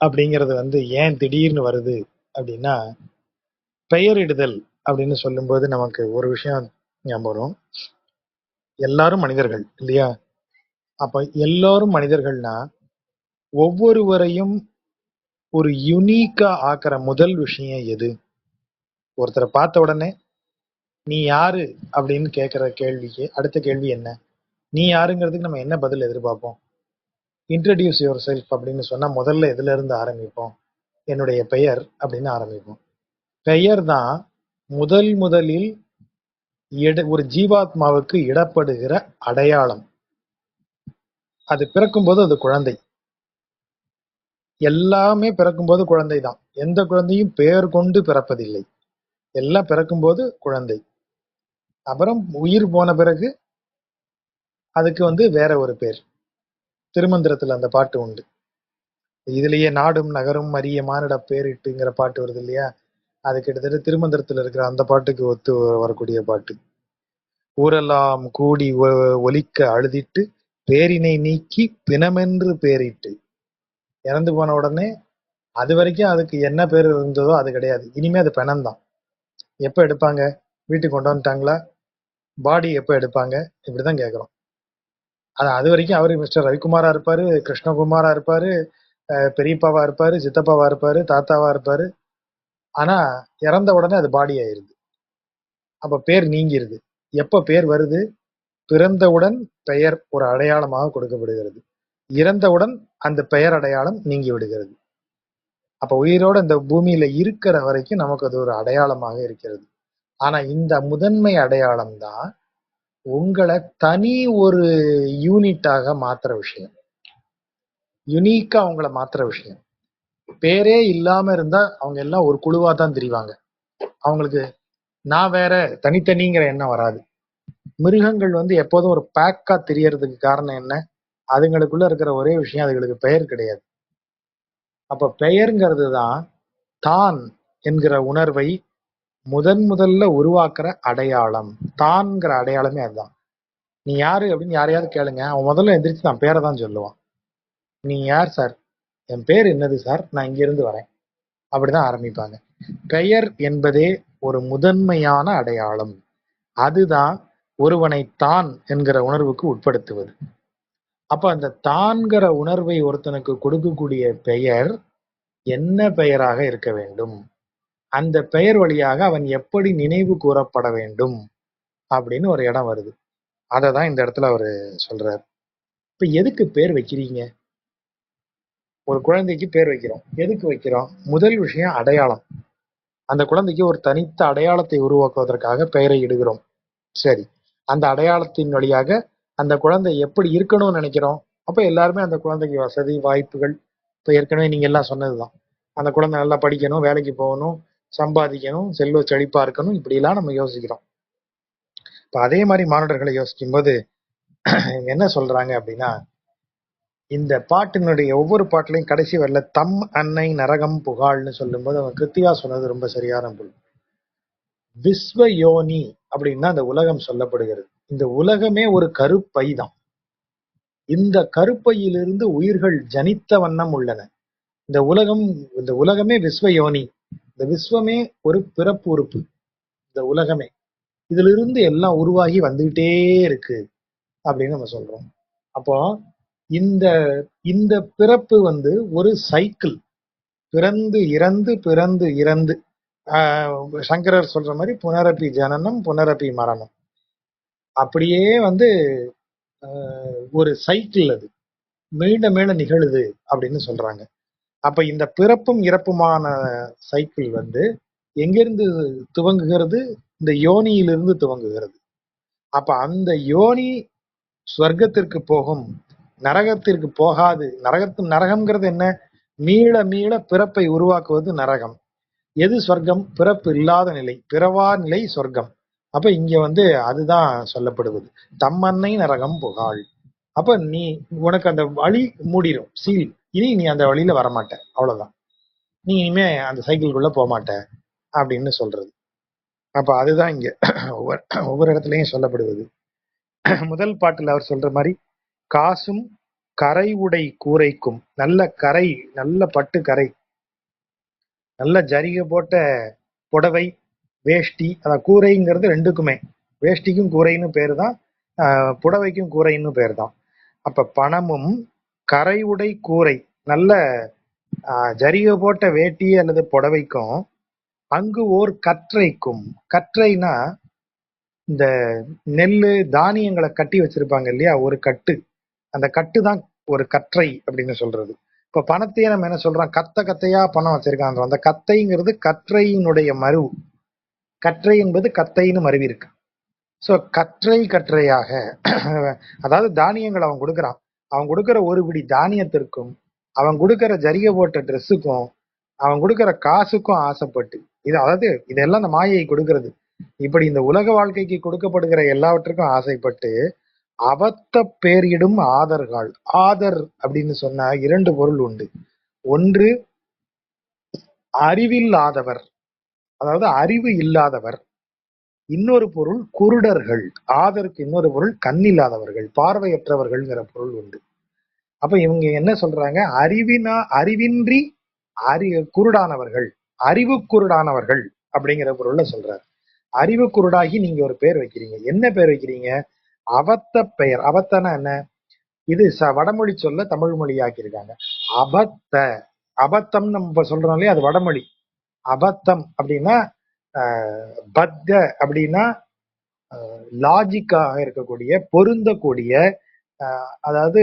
அப்படிங்கிறது ஏன் திடீர்னு வருது அப்படின்னா, பெயரிடுதல் அப்படின்னு சொல்லும்போது நமக்கு ஒரு விஷயம் ஞாபகம் வரும். எல்லாரும் மனிதர்கள் இல்லையா? அப்ப எல்லாரும் மனிதர்கள்னா, ஒவ்வொருவரையும் ஒரு யுனிக்கா ஆக்குற முதல் விஷயம் எது? ஒருத்தரை பார்த்த உடனே நீ யாரு அப்படின்னு கேட்கிற கேள்விக்கு அடுத்த கேள்வி என்ன? நீ யாருங்கிறதுக்கு நம்ம என்ன பதில் எதிர்பார்ப்போம்? இன்ட்ரடியூஸ் யுவர் செல்ஃப் அப்படின்னு சொன்னா முதல்ல எதுல இருந்து ஆரம்பிப்போம்? என்னுடைய பெயர் அப்படின்னு ஆரம்பிப்போம். பெயர் தான் முதலில் ஒரு ஜீவாத்மாவுக்கு இடப்படுகிற அடையாளம். அது பிறக்கும்போது அது குழந்தை. எல்லாமே பிறக்கும்போது குழந்தை தான். எந்த குழந்தையும் பெயர் கொண்டு பிறப்பதில்லை. எல்லாம் பிறக்கும்போது குழந்தை. அப்புறம் உயிர் போன பிறகு அதுக்கு வேற ஒரு பேர். திருமந்திரத்துல அந்த பாட்டு உண்டு. இதுலயே நாடும் நகரும் அறிய மானிட பேரிட்டுங்கிற பாட்டு வருது இல்லையா? அது கிட்டத்தட்ட திருமந்திரத்துல இருக்கிற அந்த பாட்டுக்கு ஒத்து வரக்கூடிய பாட்டு. ஊரெல்லாம் கூடி ஒலிக்க அழுதிட்டு பேரினை நீக்கி பிணமென்று பேரிட்டு. இறந்து போன உடனே அது வரைக்கும் அதுக்கு என்ன பேர் இருந்ததோ அது கிடையாது. இனிமே அது பிணம் தான். எப்ப எடுப்பாங்க? வீட்டுக்கு கொண்டு வந்துட்டாங்களா? பாடி எப்ப எடுப்பாங்க? இப்படிதான் கேட்கிறோம். அது வரைக்கும் அவரு மிஸ்டர் ரவிக்குமாரா இருப்பாரு, கிருஷ்ணகுமாரா இருப்பாரு, பெரியப்பாவா இருப்பாரு, சித்தப்பாவா இருப்பாரு, தாத்தாவா இருப்பாரு. ஆனா இறந்த உடனே அது பாடி ஆயிருது. அப்ப பேர் நீங்கிருது. எப்ப பேர் வருது? பிறந்தவுடன் பெயர் ஒரு அடையாளமாக கொடுக்கப்படுகிறது. இறந்தவுடன் அந்த பெயர் அடையாளம் நீங்கி விடுகிறது. அப்ப உயிரோட இந்த பூமியில இருக்கிற வரைக்கும் நமக்கு அது ஒரு அடையாளமாக இருக்கிறது. ஆனா இந்த முதன்மை அடையாளம் தான் உங்களை தனி ஒரு யூனிட்டாக மாத்துற விஷயம். யுனிக்கா அவங்கள மாத்துற விஷயம். பேரே இல்லாம இருந்தா அவங்க எல்லாம் ஒரு குழுவா தான் திரிவாங்க. அவங்களுக்கு நான் வேற தனித்தனிங்கிற எண்ணம் வராது. மிருகங்கள் எப்போதும் ஒரு பேக்கா தெரியறதுக்கு காரணம் என்ன? அதுங்களுக்குள்ள இருக்கிற ஒரே விஷயம், அதுகளுக்கு பெயர் கிடையாது. அப்ப பெயர்ங்கிறது தான் தான் என்கிற உணர்வை முதல்ல உருவாக்குற அடையாளம். தான்ங்கிற அடையாளமே அதுதான். நீ யாரு அப்படின்னு யாரையாவது கேளுங்க, அவன் முதல்ல எந்திரிச்சு தான் பேரை தான் சொல்லுவான். நீ யார் சார்? என் பேர் என்னது சார், நான் இங்க இருந்து வரேன், அப்படிதான் ஆரம்பிப்பாங்க. பெயர் என்பதே ஒரு முதன்மையான அடையாளம். அதுதான் ஒருவனை தான் என்கிற உணர்வுக்கு உட்படுத்துவது. அப்ப அந்த தான்கிற உணர்வை ஒருத்தனுக்கு கொடுக்கக்கூடிய பெயர் என்ன பெயராக இருக்க வேண்டும்? அந்த பெயர் வழியாக அவன் எப்படி நினைவு கூறப்பட வேண்டும் அப்படின்னு ஒரு இடம் வருது. அதை தான் இந்த இடத்துல அவரு சொல்றாரு. இப்ப எதுக்கு பேர் வைக்கிறீங்க? ஒரு குழந்தைக்கு பேர் வைக்கிறோம். எதுக்கு வைக்கிறோம்? முதல் விஷயம் அடையாளம். அந்த குழந்தைக்கு ஒரு தனித்த அடையாளத்தை உருவாக்குவதற்காக பெயரை இடுகிறோம். சரி, அந்த அடையாளத்தின் வழியாக அந்த குழந்தை எப்படி இருக்கணும்னு நினைக்கிறோம். அப்ப எல்லாருமே அந்த குழந்தைக்கு வசதி வாய்ப்புகள், இப்ப ஏற்கனவே நீங்க எல்லாம் சொன்னதுதான். அந்த குழந்தை நல்லா படிக்கணும், வேலைக்கு போகணும், சம்பாதிக்கணும், செல்வ செழிப்பா இருக்கணும், இப்படி எல்லாம் நம்ம யோசிக்கிறோம். இப்ப அதே மாதிரி மாணவர்களை யோசிக்கும் போது என்ன சொல்றாங்க அப்படின்னா, இந்த பாட்டினுடைய ஒவ்வொரு பாட்டிலையும் கடைசி வரல தம் அன்னை நரகம் புகாள்னு சொல்லும்போது அவன் கிருத்திகா சொன்னது ரொம்ப சரியான பொருள். விஸ்வ யோனி அப்படின்னா அந்த உலகம் சொல்லப்படுகிறது. இந்த உலகமே ஒரு கருப்பை தான். இந்த கருப்பையிலிருந்து உயிர்கள் ஜனித்த வண்ணம் உள்ளன. இந்த உலகம், இந்த உலகமே விஸ்வ யோனி. இந்த விஸ்வமே ஒரு பிறப்பு உறுப்பு. இந்த உலகமே இதிலிருந்து எல்லாம் உருவாகி வந்துகிட்டே இருக்கு அப்படின்னு நம்ம சொல்றோம். அப்போ இந்த இந்த பிறப்பு ஒரு சைக்கிள். பிறந்து இறந்து பிறந்து இறந்து, சங்கரர் சொல்ற மாதிரி புனரப்பி ஜனனம் புனரப்பி மரணம். அப்படியே ஒரு சைக்கிள், அது மீள மீள நிகழுது அப்படின்னு சொல்றாங்க. அப்ப இந்த பிறப்பும் இறப்புமான சைக்கிள் எங்கிருந்து துவங்குகிறது? இந்த யோனியிலிருந்து துவங்குகிறது. அப்ப அந்த யோனி ஸ்வர்க்கத்திற்கு போகும், நரகத்திற்கு போகாது. நரகம்ங்கிறது என்ன? மீள மீள பிறப்பை உருவாக்குவது நரகம். எது சொர்க்கம்? பிறப்பு இல்லாத நிலை, பிறவா நிலை சொர்க்கம். அப்ப இங்க அதுதான் சொல்லப்படுவது. தம்மன்னை நரகம் புகாள். அப்ப நீ உனக்கு அந்த வழி மூடிடும், சீல். இனி நீ அந்த வழியில வரமாட்ட, அவ்வளவுதான். நீ இனிமே அந்த சைக்கிள்குள்ள போக மாட்ட அப்படின்னு சொல்றது. அப்ப அதுதான் இங்க ஒவ்வொரு இடத்துலயும் சொல்லப்படுவது. முதல் பாட்டுல அவர் சொல்ற மாதிரி காசும் கரை உடை கூரைக்கும், நல்ல கரை, நல்ல பட்டு கரை, நல்ல ஜரிகை போட்ட புடவை, வேஷ்டி, கூரைங்கிறது ரெண்டுக்குமே, வேஷ்டிக்கும் கூரைன்னு பேரு தான், புடவைக்கும் கூரைன்னு பேர் தான். அப்ப பணமும் கரை உடை கூரை, நல்ல ஜரிகை போட்ட வேட்டி அல்லது புடவைக்கும், அங்கு ஓர் கற்றைக்கும், கற்றைனா இந்த நெல்லு தானியங்களை கட்டி வச்சிருப்பாங்க இல்லையா, ஒரு கட்டு, அந்த கட்டு தான் ஒரு கற்றை அப்படின்னு சொல்றது. இப்ப பணத்தையே நம்ம என்ன சொல்றோம், கத்த கத்தையா பணம் வச்சிருக்காங்க, அந்த கத்தைங்கிறது கற்றையினுடைய மறு, கற்றை என்பது கத்தைன்னு மருவி இருக்கு. ஸோ கற்றை கற்றையாக அதாவது தானியங்கள் அவன் கொடுக்குறான், அவன் கொடுக்குற ஒரு பிடி தானியத்திற்கும், அவன் கொடுக்குற ஜரிகை போட்ட ட்ரெஸ்ஸுக்கும், அவன் கொடுக்குற காசுக்கும் ஆசைப்பட்டு, இது அதாவது இதெல்லாம் அந்த மாயை கொடுக்கிறது. இப்படி இந்த உலக வாழ்க்கைக்கு கொடுக்கப்படுகிற எல்லாவற்றுக்கும் ஆசைப்பட்டு அவத்த பேரிடும் ஆதர்கள். ஆதர் அப்படின்னு சொன்னா இரண்டு பொருள் உண்டு. ஒன்று அறிவில்லாதவர், அதாவது அறிவு இல்லாதவர். இன்னொரு பொருள் குருடர்கள். ஆதருக்கு இன்னொரு பொருள் கண்ணில்லாதவர்கள், பார்வையற்றவர்கள்ங்கிற பொருள் உண்டு. அப்ப இவங்க என்ன சொல்றாங்க, அறிவின்றி குருடானவர்கள், அறிவு குருடானவர்கள் அப்படிங்கிற பொருள்ல சொல்றாரு. அறிவு குருடாகி நீங்க ஒரு பேர் வைக்கிறீங்க. என்ன பேர் வைக்கிறீங்க? அவத்த பெயர். அவத்தனா என்ன? இது வடமொழி சொல்ல தமிழ் மொழி ஆக்கியிருக்காங்க. அபத்த, அபத்தம் நம்ம சொல்றோம் இல்லையா, அது வடமொழி. அபத்தம் அப்படின்னா பத்த அப்படின்னா லாஜிக்காக இருக்கக்கூடிய, பொருந்தக்கூடிய, அதாவது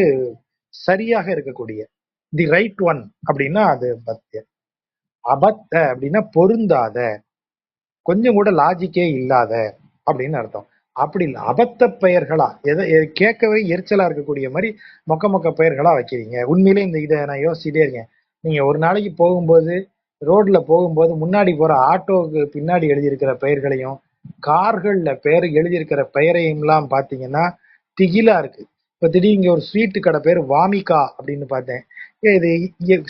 சரியாக இருக்கக்கூடிய, தி ரைட் ஒன் அப்படின்னா அது பத்திய. அபத்த அப்படின்னா பொருந்தாத, கொஞ்சம் கூட லாஜிக்கே இல்லாத அப்படின்னு அர்த்தம். அப்படி இல்லை, அபத்த பெயர்களா, எதை கேட்கவே எரிச்சலா இருக்கக்கூடிய மாதிரி மொக்க மொக்க பெயர்களா வைக்கிறீங்க. உண்மையிலே இந்த இதை நான் யோசிச்சுட்டே இருக்கேன். நீங்க ஒரு நாளைக்கு போகும்போது, ரோட்ல போகும்போது முன்னாடி போற ஆட்டோவுக்கு பின்னாடி எழுதியிருக்கிற பெயர்களையும், கார்கள்ல பேர் எழுதியிருக்கிற பெயரையும் எல்லாம் பாத்தீங்கன்னா திகிலா இருக்கு. இப்ப திடீர் இங்க ஒரு ஸ்வீட்டு கடை பேர் வாமிகா அப்படின்னு பார்த்தேன். இது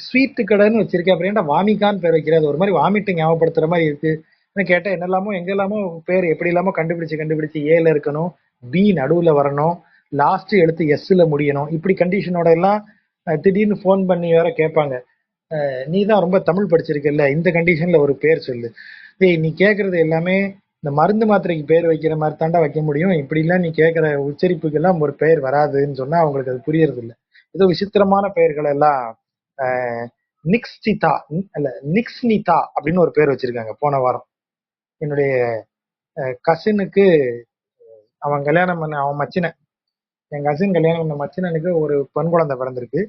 ஸ்வீட்டு கடைன்னு வச்சிருக்கேன், அப்புறம் ஏன்டா வாமிகான்னு பேர் வைக்கிறது, ஒரு மாதிரி வாமிட்டு ஞாபகப்படுத்துற மாதிரி இருக்கு. கேட்டா என்னெல்லாமோ எங்கெல்லாமோ பேர் எப்படி இல்லாமோ கண்டுபிடிச்சு ஏல இருக்கணும், பி நடுவுல வரணும், லாஸ்ட் எழுத்து எஸ்ல முடியணும், இப்படி கண்டிஷனோட எல்லாம் திடீர்னு போன் பண்ணி வேற கேட்பாங்க. நீ தான் ரொம்ப தமிழ் படிச்சிருக்கல, இந்த கண்டிஷன்ல ஒரு பேர் சொல்லு. நீ கேட்கறது எல்லாமே இந்த மருந்து மாத்திரைக்கு பேர் வைக்கிற மாதிரி தாண்டா வைக்க முடியும், இப்படி எல்லாம் நீ கேட்கிற உச்சரிப்புக்கெல்லாம் ஒரு பெயர் வராதுன்னு சொன்னா அவங்களுக்கு அது புரியறது இல்லை. ஏதோ விசித்திரமான பெயர்கள் எல்லாம் நிக்ஸ்டிதா அல்ல நிக்ஸ்னிதா அப்படின்னு ஒரு பேர் வச்சிருக்காங்க. போன வாரம் என்னுடைய கசினுக்கு, அவன் கல்யாணம் பண்ண, அவன் மச்சினன், என் கசின் கல்யாணம் பண்ண மச்சினனுக்கு ஒரு பெண் குழந்தை பிறந்திருக்கு.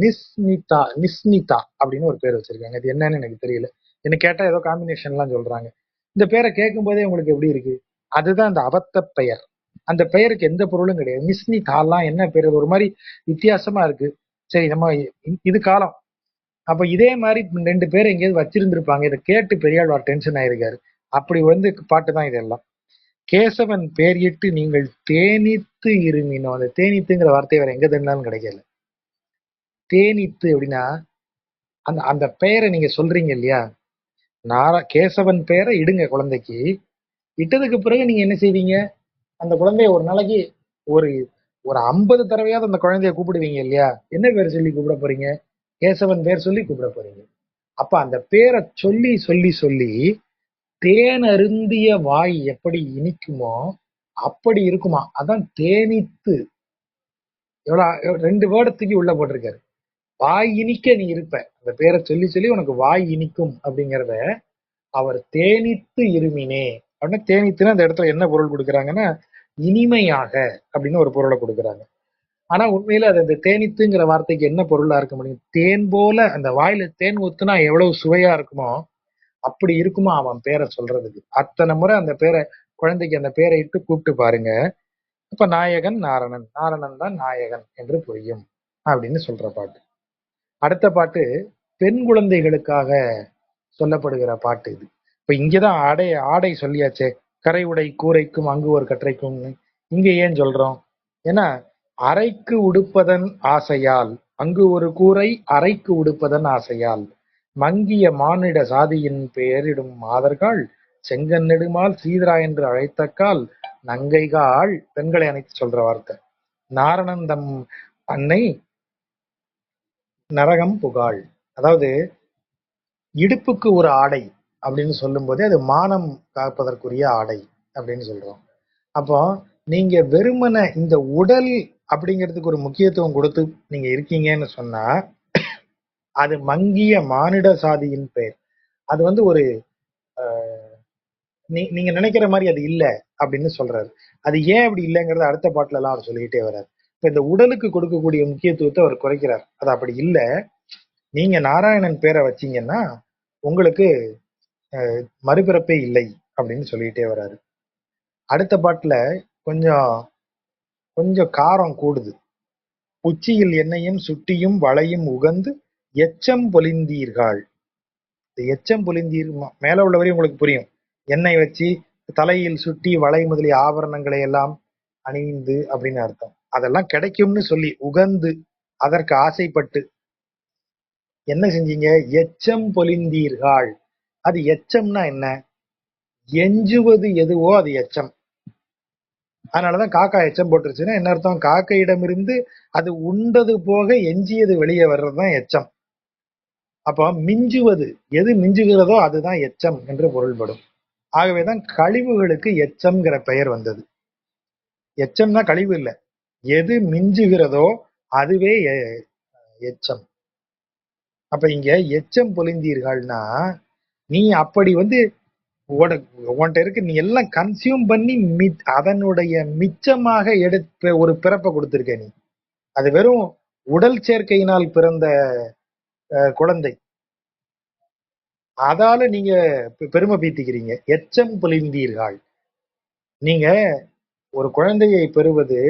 நிஸ்னிதா அப்படின்னு ஒரு பேர் வச்சிருக்காங்க. இது என்னன்னு எனக்கு தெரியல. என்ன கேட்டா ஏதோ காம்பினேஷன் எல்லாம் சொல்றாங்க. இந்த பேரை கேட்கும் போதே உங்களுக்கு எப்படி இருக்கு? அதுதான் அந்த அபத்த பெயர். அந்த பெயருக்கு எந்த பொருளும் கிடையாது. நிஸ்னிதாலாம் என்ன பேர், ஒரு மாதிரி வித்தியாசமா இருக்கு. சரி, நம்ம இது காலம். அப்ப இதே மாதிரி ரெண்டு பேர் எங்கேயாவது வச்சிருந்திருப்பாங்க. இதை கேட்டு பெரியாழ்வார் டென்ஷன் ஆயிருக்காரு. அப்படி பாட்டு தான் இதெல்லாம். கேசவன் பேரிட்டு நீங்கள் தேனித்து இருமினோம். அந்த தேனித்துங்கிற வார்த்தை வேற எங்க தெரிந்தாலும் கிடைக்கல. தேனித்து அப்படின்னா அந்த அந்த பெயரை நீங்க சொல்றீங்க இல்லையா, கேசவன் பெயரை இடுங்க குழந்தைக்கு. இட்டதுக்கு பிறகு நீங்க என்ன செய்வீங்க, அந்த குழந்தைய ஒரு நாளைக்கு ஒரு ஒரு 50 தடவையாவது அந்த குழந்தைய கூப்பிடுவீங்க இல்லையா? என்ன பேர் சொல்லி கூப்பிட போறீங்க? கேசவன் பேர் சொல்லி கூப்பிட போறீங்க. அப்ப அந்த பேரை சொல்லி சொல்லி சொல்லி தேன் அருந்திய வாய் எப்படி இனிக்குமோ அப்படி இருக்குமா. அதான் தேனித்து. எவ்வளவு ரெண்டு வேர்டத்துக்கு உள்ள போட்டிருக்காரு. வாய் இனிக்க நீ இருப்ப, அந்த பேரை சொல்லி சொல்லி உனக்கு வாய் இனிக்கும் அப்படிங்கிறத அவர் தேனித்து இருமினே அப்படின்னா, தேனித்துன்னு அந்த இடத்துல என்ன பொருள் கொடுக்குறாங்கன்னா இனிமையாக அப்படின்னு ஒரு பொருளை கொடுக்குறாங்க. ஆனா உண்மையில அது அந்த தேனித்துங்கிற வார்த்தைக்கு என்ன பொருளா இருக்க முடியும்? தேன் போல, அந்த வாயில தேன் ஊத்துனா எவ்வளவு சுவையா இருக்குமோ அப்படி இருக்குமா அவன் பேரை சொல்றதுக்கு. அத்தனை முறை அந்த பேரை, குழந்தைக்கு அந்த பேரை இட்டு கூப்பிட்டு பாருங்க. இப்ப நாயகன் நாரணன், நாரணன் தான் நாயகன் என்று புரியும் அப்படின்னு சொல்ற பாட்டு. அடுத்த பாட்டு பெண் குழந்தைகளுக்காக சொல்லப்படுகிற பாட்டு இது. இப்ப இங்கதான் ஆடை சொல்லியாச்சே, கரை உடை கூரைக்கும் அங்கு ஒரு கற்றைக்கும். இங்க ஏன் சொல்றோம்? ஏன்னா அறைக்கு உடுப்பதன் ஆசையால், அங்கு ஒரு கூரை அறைக்கு உடுப்பதன் ஆசையால் மங்கிய மானிட சாதியின் பெயரிடும் மாதர்கள் செங்கன் நெடுமால் சீதரா என்று அழைத்தக்கால் நங்கைகாள், பெண்களை அணைத்து சொல்ற வார்த்தை. நாரணன் தம் அன்னை நரகம் புகாள். அதாவது இடுப்புக்கு ஒரு ஆடை அப்படின்னு சொல்லும் போதே அது மானம் காப்பதற்குரிய ஆடை அப்படின்னு சொல்றோம். அப்போ நீங்க வெறுமன இந்த உடல் அப்படிங்கிறதுக்கு ஒரு முக்கியத்துவம் கொடுத்து நீங்க இருக்கீங்கன்னு சொன்னா அது மங்கிய மானிட சாதியின் பெயர். அது வந்து ஒரு நீங்க நினைக்கிற மாதிரி அது இல்ல அப்படின்னு சொல்றாரு. அது ஏன் அப்படி இல்லைங்கிறத அடுத்த பாட்டுல எல்லாம் அவர் சொல்லிக்கிட்டே வர்றாரு. இப்ப இந்த உடலுக்கு கொடுக்கக்கூடிய முக்கியத்துவத்தை அவர் குறைக்கிறார். அது அப்படி இல்ல. நீங்க நாராயணன் பேரை வச்சீங்கன்னா உங்களுக்கு மறுபிறப்பே இல்லை அப்படின்னு சொல்லிக்கிட்டே வர்றாரு. அடுத்த பாட்டுல கொஞ்சம் கொஞ்சம் காரம் கூடுது. உச்சியில் எண்ணெயும் சுட்டியும் வளையும் உகந்து எச்சம் பொலிந்தீர்கள். எச்சம் பொலிந்தீர் மேல உள்ள வரையும் உங்களுக்கு புரியும். எண்ணெய் வச்சு தலையில் சுட்டி வளை முதலிய ஆபரணங்களை எல்லாம் அணிந்து அப்படின்னு அர்த்தம். அதெல்லாம் கிடைக்கும்னு சொல்லி உகந்து அதற்கு ஆசைப்பட்டு என்ன செஞ்சீங்க? எச்சம் பொலிந்தீர்கள். அது எச்சம்னா என்ன? எஞ்சுவது எதுவோ அது எச்சம். அதனாலதான் காக்கா எச்சம் போட்டுருச்சுன்னா என்ன அர்த்தம்? காக்கையிடமிருந்து அது உண்டது போக எஞ்சியது வெளியே வர்றதுதான் எச்சம். அப்போ மிஞ்சுவது எது மிஞ்சுகிறதோ அதுதான் எச்சம் என்று பொருள்படும். ஆகவேதான் கழிவுகளுக்கு எச்சம்ங்கிற பெயர் வந்தது. எச்சம்னா கழிவு இல்லை, எது மிஞ்சுகிறதோ அதுவே எச்சம். அப்ப இங்க எச்சம் பொலிந்தீர்கள்னா நீ அப்படி வந்து உன்கிட்ட இருக்கு, நீ எல்லாம் கன்சியூம் பண்ணி அதனுடைய மிச்சமாக எடுத்த ஒரு பிறப்பை கொடுத்திருக்க நீ. அது வெறும் உடல் சேர்க்கையினால் பிறந்த குழந்தை. அதால நீங்க பெருமை பீத்திக்கிறீங்க. எச்சம் பொலிந்தீர்கள். நீங்க ஒரு குழந்தையை பெறுவது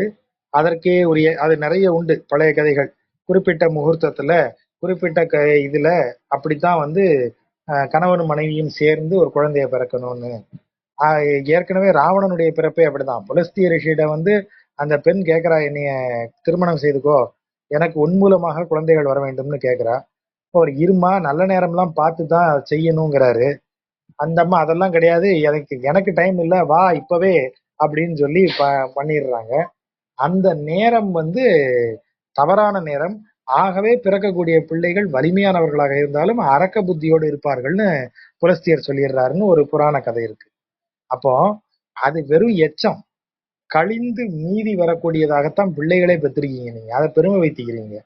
அதற்கே உரிய அது நிறைய உண்டு பழைய கதைகள். குறிப்பிட்ட முகூர்த்தத்துல குறிப்பிட்ட இதுல அப்படித்தான் வந்து கணவனும் மனைவியும் சேர்ந்து ஒரு குழந்தைய பிறக்கணும்னு. ஏற்கனவே ராவணனுடைய பிறப்பே அப்படிதான். புலஸ்திய ரிஷியிட வந்து அந்த பெண் கேட்கிறா, என்னைய திருமணம் செய்துக்கோ, எனக்கு உன் மூலமாக குழந்தைகள் வர வேண்டும்னு கேட்கிறா. அவர் இருமா நல்ல நேரம்லாம் பார்த்து தான் செய்யணுங்கிறாரு. அந்த அம்மா அதெல்லாம் கிடையாது, எனக்கு எனக்கு டைம் இல்லை, வா இப்பவே அப்படின்னு சொல்லி பண்ணிடுறாங்க. அந்த நேரம் வந்து தவறான நேரம். ஆகவே பிறக்கக்கூடிய பிள்ளைகள் வலிமையானவர்களாக இருந்தாலும் அரக்க புத்தியோடு இருப்பார்கள்னு புலஸ்தியர் சொல்லிடுறாருன்னு ஒரு புராண கதை இருக்கு. அப்போ அது வெறும் எச்சம். கழிந்து மீதி வரக்கூடியதாகத்தான் பிள்ளைகளே பெற்றிருக்கீங்க. நீங்க அதை பெருமை வைத்திக்கிறீங்க.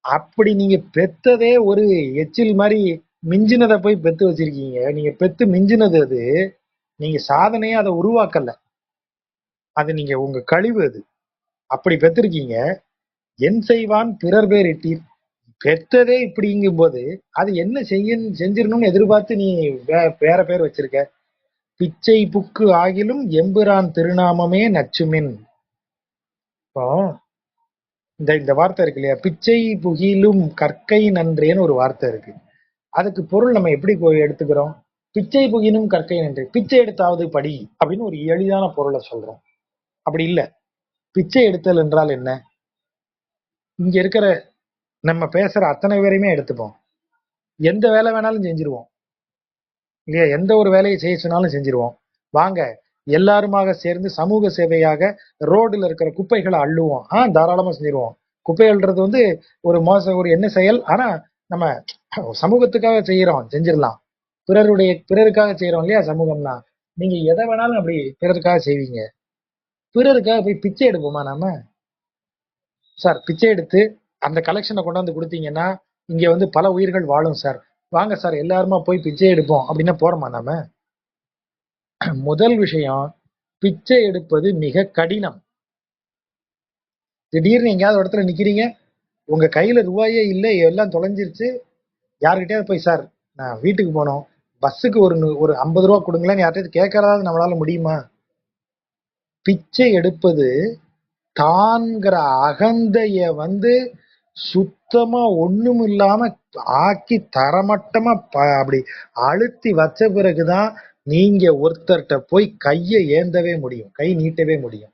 அப்படி நீங்க பெத்ததே ஒரு எச்சில் மாதிரி மிஞ்சினதை போய் பெத்து வச்சிருக்கீங்க. நீங்க பெத்து மிஞ்சினது அது. நீங்க சாதனையா அதை உருவாக்கல. அது நீங்க உங்க கழிவு. அது அப்படி பெற்றிருக்கீங்க. என் செய்வான் பிறர் பேர் இட்டீர். பெத்ததே இப்படிங்கும் போது அது என்ன செஞ்சிடணும்னு எதிர்பார்த்து நீ வேற பேர் வச்சிருக்க. பிச்சை புக்கு ஆகிலும் எம்பிரான் திருநாமமே நச்சுமின். இப்போ இந்த வார்த்தை இருக்கு இல்லையா, பிச்சை புகிலும் கற்கை நன்றேன்னு ஒரு வார்த்தை இருக்கு. அதுக்கு பொருள் நம்ம எப்படி எடுத்துக்கிறோம்? பிச்சை புகினும் கற்கை நன்றே, பிச்சை எடுத்தாவது படி அப்படின்னு ஒரு எளிதான பொருளை சொல்றோம். அப்படி இல்லை. பிச்சை எடுத்தல் என்றால் என்ன? இங்க இருக்கிற நம்ம பேசுற அத்தனை பேரையுமே எடுத்துப்போம். எந்த வேலை வேணாலும் செஞ்சிருவோம் இல்லையா? எந்த ஒரு வேலையை செய்ய சொன்னாலும் செஞ்சிருவோம். வாங்க எல்லாருமாக சேர்ந்து சமூக சேவையாக ரோடுல இருக்கிற குப்பைகளை அள்ளுவோம். தாராளமா செஞ்சிருவோம். குப்பை அள்ளுறது வந்து ஒரு ஒரு என்ன செயல், ஆனா நம்ம சமூகத்துக்காக செய்யறோம், செஞ்சிடலாம். பிறருக்காக செய்யறோம் இல்லையா சமூகம்னா. நீங்க எதை வேணாலும் அப்படி பிறருக்காக செய்வீங்க. பிறருக்காக போய் பிச்சை எடுப்போமா நாம? சார் பிச்சை எடுத்து அந்த கலெக்ஷனை கொண்டாந்து கொடுத்தீங்கன்னா இங்க வந்து பல உயிர்கள் வாழும் சார், வாங்க சார் எல்லாருமா போய் பிச்சை எடுப்போம் அப்படின்னா போறோமா நாம? முதல் விஷயம், பிச்சை எடுப்பது மிக கடினம். திடீர்னு எங்கேயாவது இடத்துல நிக்கிறீங்க, உங்க கையில ரூபாயே இல்லை, எல்லாம் தொலைஞ்சிருச்சு. யாருக்கிட்டயாவது போய் சார் நான் வீட்டுக்கு போனோம், பஸ்ஸுக்கு ஒரு 50 ரூபா கொடுங்களேன்னு யார்கிட்ட கேட்கறதாவது நம்மளால முடியுமா? பிச்சை எடுப்பது தான்கிற அகந்தைய வந்து சுத்தமா ஒண்ணும் இல்லாம ஆக்கி தரமட்டமா அப்படி அழுத்தி வச்ச பிறகுதான் நீங்க ஒருத்தர்கிட்ட போய் கையை ஏந்தவே முடியும், கை நீட்டவே முடியும்.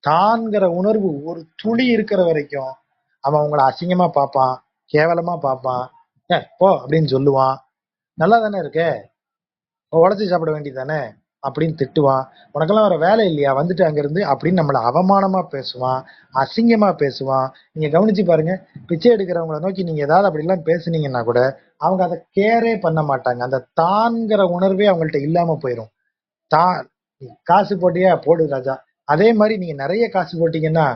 தான்கிற உணர்வு ஒரு துளி இருக்கிற வரைக்கும் அவன் உங்களை அசிங்கமா பார்ப்பான், கேவலமா பார்ப்பான், போ அப்படின்னு சொல்லுவான். நல்லா தானே இருக்க, உழைச்சி சாப்பிட வேண்டியதானே, அப்படின்னு திட்டுவான். உனக்கெல்லாம் வேற வேலை இல்லையா வந்துட்டு அங்கிருந்து அப்படின்னு நம்மளை அவமானமா பேசுவான், அசிங்கமா பேசுவான். நீங்க கவனிச்சு பாருங்க, பிச்சை எடுக்கிறவங்கள நோக்கி நீங்க ஏதாவது அப்படி எல்லாம் பேசுனீங்கன்னா கூட அவங்க அதை கேரே பண்ண மாட்டாங்க. அந்த தான்கிற உணர்வே அவங்கள்ட்ட இல்லாம போயிடும். தான் காசு போட்டியா போடு ராஜா. அதே மாதிரி நீங்க நிறைய காசு போட்டீங்கன்னா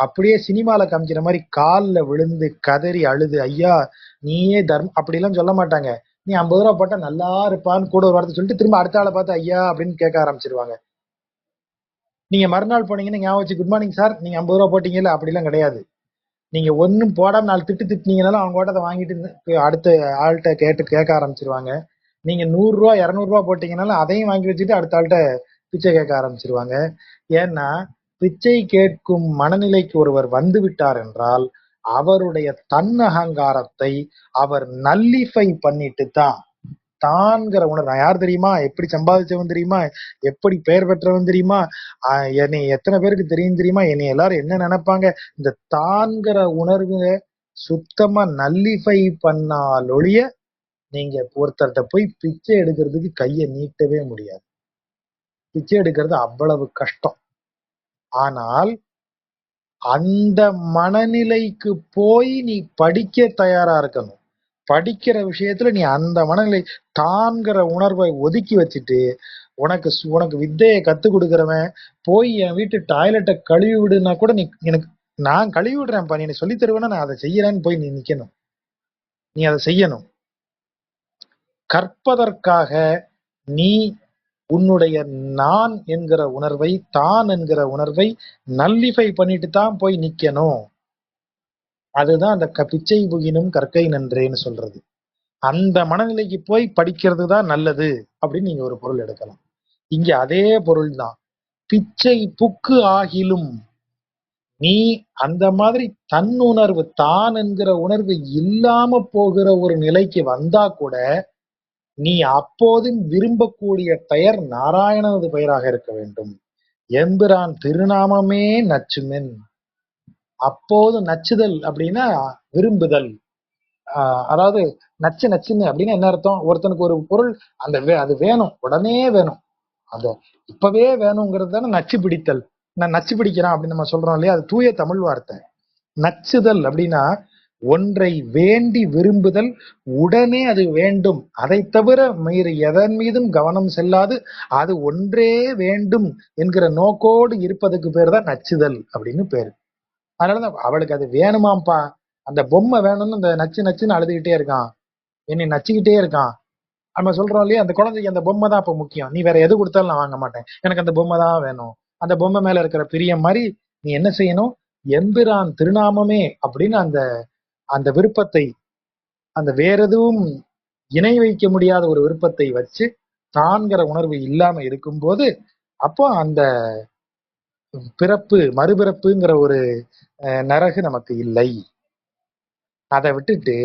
அப்படியே சினிமால காமிக்கிற மாதிரி கால்ல விழுந்து கதறி அழுது, ஐயா நீயே தர்மம் அப்படிலாம் சொல்ல மாட்டாங்க. நீ 50 ரூபா போட்டா நல்லா இருப்பான்னு கூட ஒரு வார்த்தை சொல்லிட்டு திரும்ப அடுத்த ஆளை பார்த்து ஐயா அப்படின்னு கேட்க ஆரம்பிச்சிருவாங்க. நீங்க மறுநாள் போனீங்கன்னா ஞாபகம் வச்சு குட் மார்னிங் சார் நீங்க 50 ரூபா போட்டீங்கல்ல அப்படிலாம் கிடையாது. நீங்க ஒன்னும் போடாம 4 திட்டு திட்டினீங்கனாலும் அவங்க கூட அதை வாங்கிட்டு அடுத்த ஆள்கிட்ட கேட்க ஆரம்பிச்சிருவாங்க. நீங்க 100 ரூபா 200 ரூபா போட்டீங்கனாலும் அதையும் வாங்கி வச்சுட்டு அடுத்த ஆள்கிட்ட பிச்சை கேட்க ஆரம்பிச்சிருவாங்க. ஏன்னா பிச்சை கேட்கும் மனநிலைக்கு ஒருவர் வந்து விட்டார் என்றால் அவருடைய தன்னகங்காரத்தை அவர் நல்லிஃபை பண்ணிட்டு தான் தான்கிற உணர்வு. நான் யார் தெரியுமா, எப்படி சம்பாதிச்சவன் தெரியுமா, எப்படி பெயர் பெற்றவன் தெரியுமா, என்னை எத்தனை பேருக்கு தெரியும் தெரியுமா, என்னை எல்லாரும் என்ன நினைப்பாங்க, இந்த தான்கிற உணர்வு சுத்தமா நல்லிஃபை பண்ணால் ஒழிய நீங்க ஒருத்தர்கிட்ட போய் பிச்சை எடுக்கிறதுக்கு கையை நீட்டவே முடியாது. பிச்சை எடுக்கிறது அவ்வளவு கஷ்டம். ஆனால் அந்த மனநிலைக்கு போய் நீ படிக்க தயாரா இருக்கணும். படிக்கிற விஷயத்துல நீ அந்த மனநிலை தான்கிற உணர்வை ஒதுக்கி வச்சுட்டு உனக்கு வித்தையை கத்து கொடுக்கறவன் போய் என் வீட்டு டாய்லெட்டை கழுவி விடுனா கூட நீ எனக்கு நான் கழுவி விடுறேன்ப்பா நீ சொல்லி தருவேன்னா நான் அதை செய்யறேன்னு போய் நீ நிக்கணும். நீ அதை செய்யணும். கற்பதற்காக நீ உன்னுடைய நான் என்கிற உணர்வை தான் என்கிற உணர்வை நல்லிஃபை பண்ணிட்டு தான் போய் நிக்கணும். அதுதான் அந்த பிச்சை புகினும் கற்கை நன்றேன்னு சொல்றது. அந்த மனநிலைக்கு போய் படிக்கிறது தான் நல்லது அப்படின்னு நீங்க ஒரு பொருள் எடுக்கலாம். இங்க அதே பொருள் தான். பிச்சை புக்கு ஆகிலும் நீ அந்த மாதிரி தன்னுணர்வு தான் என்கிற உணர்வு இல்லாம போகிற ஒரு நிலைக்கு வந்தா கூட நீ அப்போதும் விரும்பக்கூடிய பெயர் நாராயணனது பெயராக இருக்க வேண்டும். எம்பிரான் திருநாமமே நச்சுமென். அப்போது நச்சுதல் அப்படின்னா விரும்புதல். அதாவது நச்சு நச்சுன்னு அப்படின்னு என்ன அர்த்தம், ஒருத்தனுக்கு ஒரு பொருள் அது வேணும், உடனே வேணும், அது இப்பவே வேணுங்கிறது தானே நச்சு பிடித்தல். நான் நச்சு பிடிக்கிறான் அப்படின்னு நம்ம சொல்றோம் இல்லையா, அது தூய தமிழ் வார்த்தை. நச்சுதல் அப்படின்னா ஒன்றை வேண்டி விரும்புதல், உடனே அது வேண்டும், அதை தவிர மீறி எதன் மீதும் கவனம் செல்லாது அது ஒன்றே வேண்டும் என்கிற நோக்கோடு இருப்பதுக்கு பேர் தான் நச்சுதல் அப்படின்னு பேரு. அதனாலதான் அவளுக்கு அது வேணுமாம்பா, அந்த பொம்மை வேணும்னு அந்த நச்சு நச்சுன்னு அழுதுகிட்டே இருக்கான், என்னை நச்சுக்கிட்டே இருக்கான். நம்ம சொல்றோம் இல்லையா, அந்த குழந்தைக்கு அந்த பொம்மை தான் அப்ப முக்கியம், நீ வேற எது கொடுத்தாலும் நான் வாங்க மாட்டேன், எனக்கு அந்த பொம்மை தான் வேணும். அந்த பொம்மை மேல இருக்கிற பிரியம் மாதிரி நீ என்ன செய்யணும், எம்பிரான் திருநாமமே அப்படின்னு அந்த அந்த விருப்பத்தை, அந்த வேற எதுவும் இணை வைக்க முடியாத ஒரு விருப்பத்தை வச்சு தான்கிற உணர்வு இல்லாம இருக்கும்போது அப்போ அந்த பிறப்பு மறுபிறப்புங்கிற ஒரு நரகு நமக்கு இல்லை. அதை விட்டுட்டு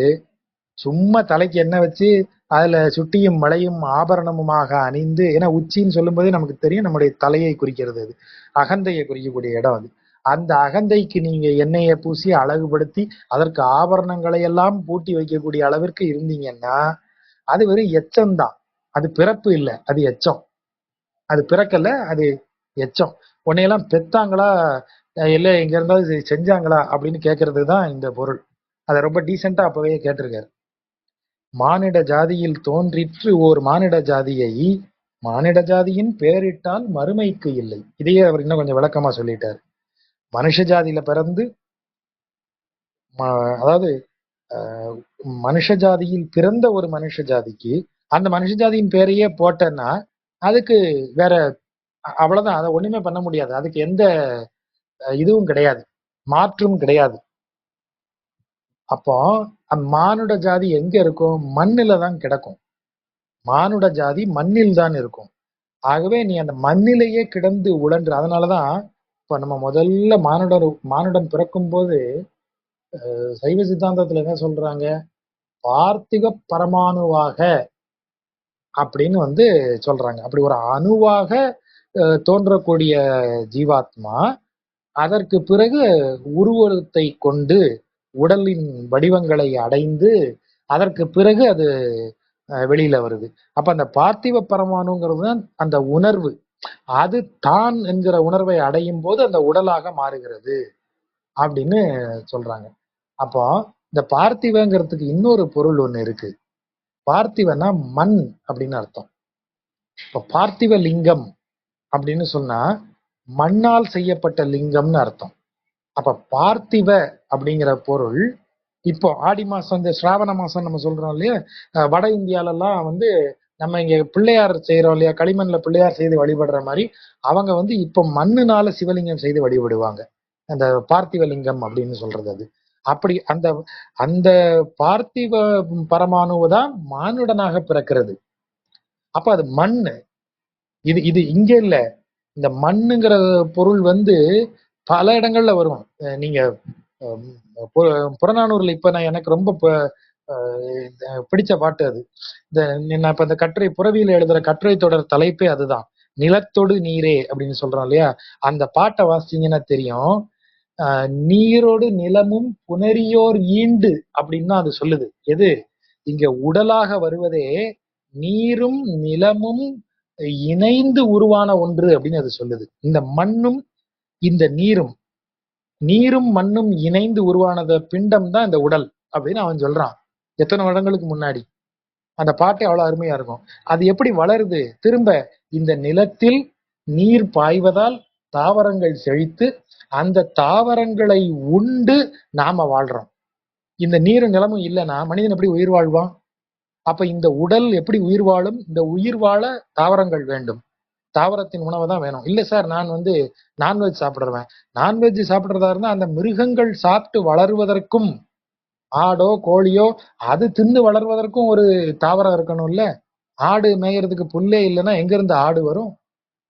சும்மா தலைக்கு எண்ணெய் வச்சு அதுல சுட்டியும் மலையும் ஆபரணமுமாக அணிந்து, ஏன்னா உச்சின்னு சொல்லும் போதே நமக்கு தெரியும் நம்முடைய தலையை குறிக்கிறது, அது அகந்தையை குறிக்கக்கூடிய இடம். அது அந்த அகந்தைக்கு நீங்க எண்ணெயை பூசி அழகுபடுத்தி அதற்கு ஆபரணங்களை எல்லாம் பூட்டி வைக்கக்கூடிய அளவிற்கு இருந்தீங்கன்னா அது வெறும் எச்சம்தான். அது பிறப்பு இல்லை, அது எச்சம். அது பிறக்கல, அது எச்சம். உன்னையெல்லாம் பெத்தாங்களா இல்ல எங்க இருந்தாலும் செஞ்சாங்களா அப்படின்னு கேட்கறது தான் இந்த பொருள். அதை ரொம்ப டீசெண்டா அப்பவே கேட்டிருக்காரு. மானிட ஜாதியில் தோன்றிற்று ஓர் மானிட ஜாதியை மானிட ஜாதியின் பெயரிட்டால் மறுமைக்கு இல்லை. இதையே அவர் இன்னும் கொஞ்சம் விளக்கமா சொல்லிட்டார். மனுஷ ஜாதியில பிறந்து அதாவது மனுஷ ஜாதியில் பிறந்த ஒரு மனுஷ ஜாதிக்கு அந்த மனுஷ ஜாதியின் பேரையே போட்டேன்னா அதுக்கு வேற அவ்வளவுதான், அதை ஒண்ணுமே பண்ண முடியாது. அதுக்கு எந்த இதுவும் கிடையாது, மாற்றும் கிடையாது. அப்போ மானுட ஜாதி எங்க இருக்கும், மண்ணில தான் கிடக்கும். மானுட ஜாதி மண்ணில் தான் இருக்கும். ஆகவே நீ அந்த மண்ணிலேயே கிடந்து உழன்று. அதனாலதான் இப்ப நம்ம முதல்ல மானுடன் பிறக்கும் போது சைவ சித்தாந்தத்துல என்ன சொல்றாங்க, பார்த்திக பரமாணுவாக அப்படின்னு சொல்றாங்க. அப்படி ஒரு அணுவாக தோன்றக்கூடிய ஜீவாத்மா அதற்கு பிறகு உருவத்தை கொண்டு உடலின் வடிவங்களை அடைந்து அதற்கு பிறகு அது வெளியில வருது. அப்ப அந்த பார்த்திவ பரமாணுங்கிறது தான் அந்த உணர்வு. அது தான் என்கிற உணர்வை அடையும் போது அந்த உடலாக மாறுகிறது அப்படின்னு சொல்றாங்க. அப்போ இந்த பார்த்திவங்கிறதுக்கு இன்னொரு பொருள் ஒண்ணு இருக்கு. பார்த்திவனா மண் அப்படின்னு அர்த்தம். இப்ப பார்த்திவ லிங்கம் அப்படின்னு சொன்னா மண்ணால் செய்யப்பட்ட லிங்கம்னு அர்த்தம். அப்ப பார்த்திவ அப்படிங்கிற பொருள் இப்போ ஆடி மாசம், இந்த சிராவண மாசம் நம்ம சொல்றோம் இல்லையா, வட இந்தியால எல்லாம் வந்து நம்ம இங்க பிள்ளையார் செய்யறோம் இல்லையா, களிமண்ல பிள்ளையார் செய்து வழிபடுற மாதிரி அவங்க வந்து இப்ப மண்ணுனால சிவலிங்கம் செய்து வழிபடுவாங்க. அந்த பார்த்திவ லிங்கம் அப்படின்னு சொல்றது அது. அப்படி அந்த அந்த பார்த்திவ பரமாணுவை தான் மானுடனாக பிறக்கிறது. அப்ப அது மண்ணு. இது இது இங்க இல்ல. இந்த மண்ணுங்கிற பொருள் வந்து பல இடங்கள்ல வரும். நீங்க புறநானூறுல இப்ப நான் எனக்கு ரொம்ப பிடிச்ச பாட்டு அது. நான் இப்ப இந்த கட்டுரை புறவியில எழுதுற கட்டுரை தொடர் தலைப்பே அதுதான். நிலத்தொடு நீரே அப்படின்னு சொல்றோம் இல்லையா, அந்த பாட்டை வாசிச்சீங்கன்னா தெரியும். நீரோடு நிலமும் புனரியோர் ஈண்டு அப்படின்னு அது சொல்லுது. எது இங்க உடலாக வருவதே நீரும் நிலமும் இணைந்து உருவான ஒன்று அப்படின்னு அது சொல்லுது. இந்த மண்ணும் இந்த நீரும் நீரும் மண்ணும் இணைந்து உருவானத பிண்டம் தான் இந்த உடல் அப்படின்னு அவன் சொல்றான். எத்தனை வருடங்களுக்கு முன்னாடி அந்த பாட்டே அவ்வளவு அருமையா இருக்கும். அது எப்படி வளருது? திரும்ப இந்த நிலத்தில் நீர் பாய்வதால் தாவரங்கள் செழித்து அந்த தாவரங்களை உண்டு நாம வாழ்றோம். இந்த நீரும் நிலமும் இல்லைன்னா மனிதன் எப்படி உயிர் வாழ்வான்? அப்ப இந்த உடல் எப்படி உயிர் வாழும்? இந்த உயிர் வாழ தாவரங்கள் வேண்டும். தாவரத்தின் உணவை தான் வேணும். இல்ல சார், நான் வந்து நான்வெஜ் சாப்பிடுறேன். நான்வெஜ் சாப்பிடுறதா இருந்தா அந்த மிருகங்கள் சாப்பிட்டு வளருவதற்கும், ஆடோ கோழியோ அது தின்னு வளர்வதற்கும் ஒரு தாவரம் இருக்கணும்ல. ஆடு மேயறதுக்கு புல்லே இல்லைன்னா எங்க இருந்து ஆடு வரும்?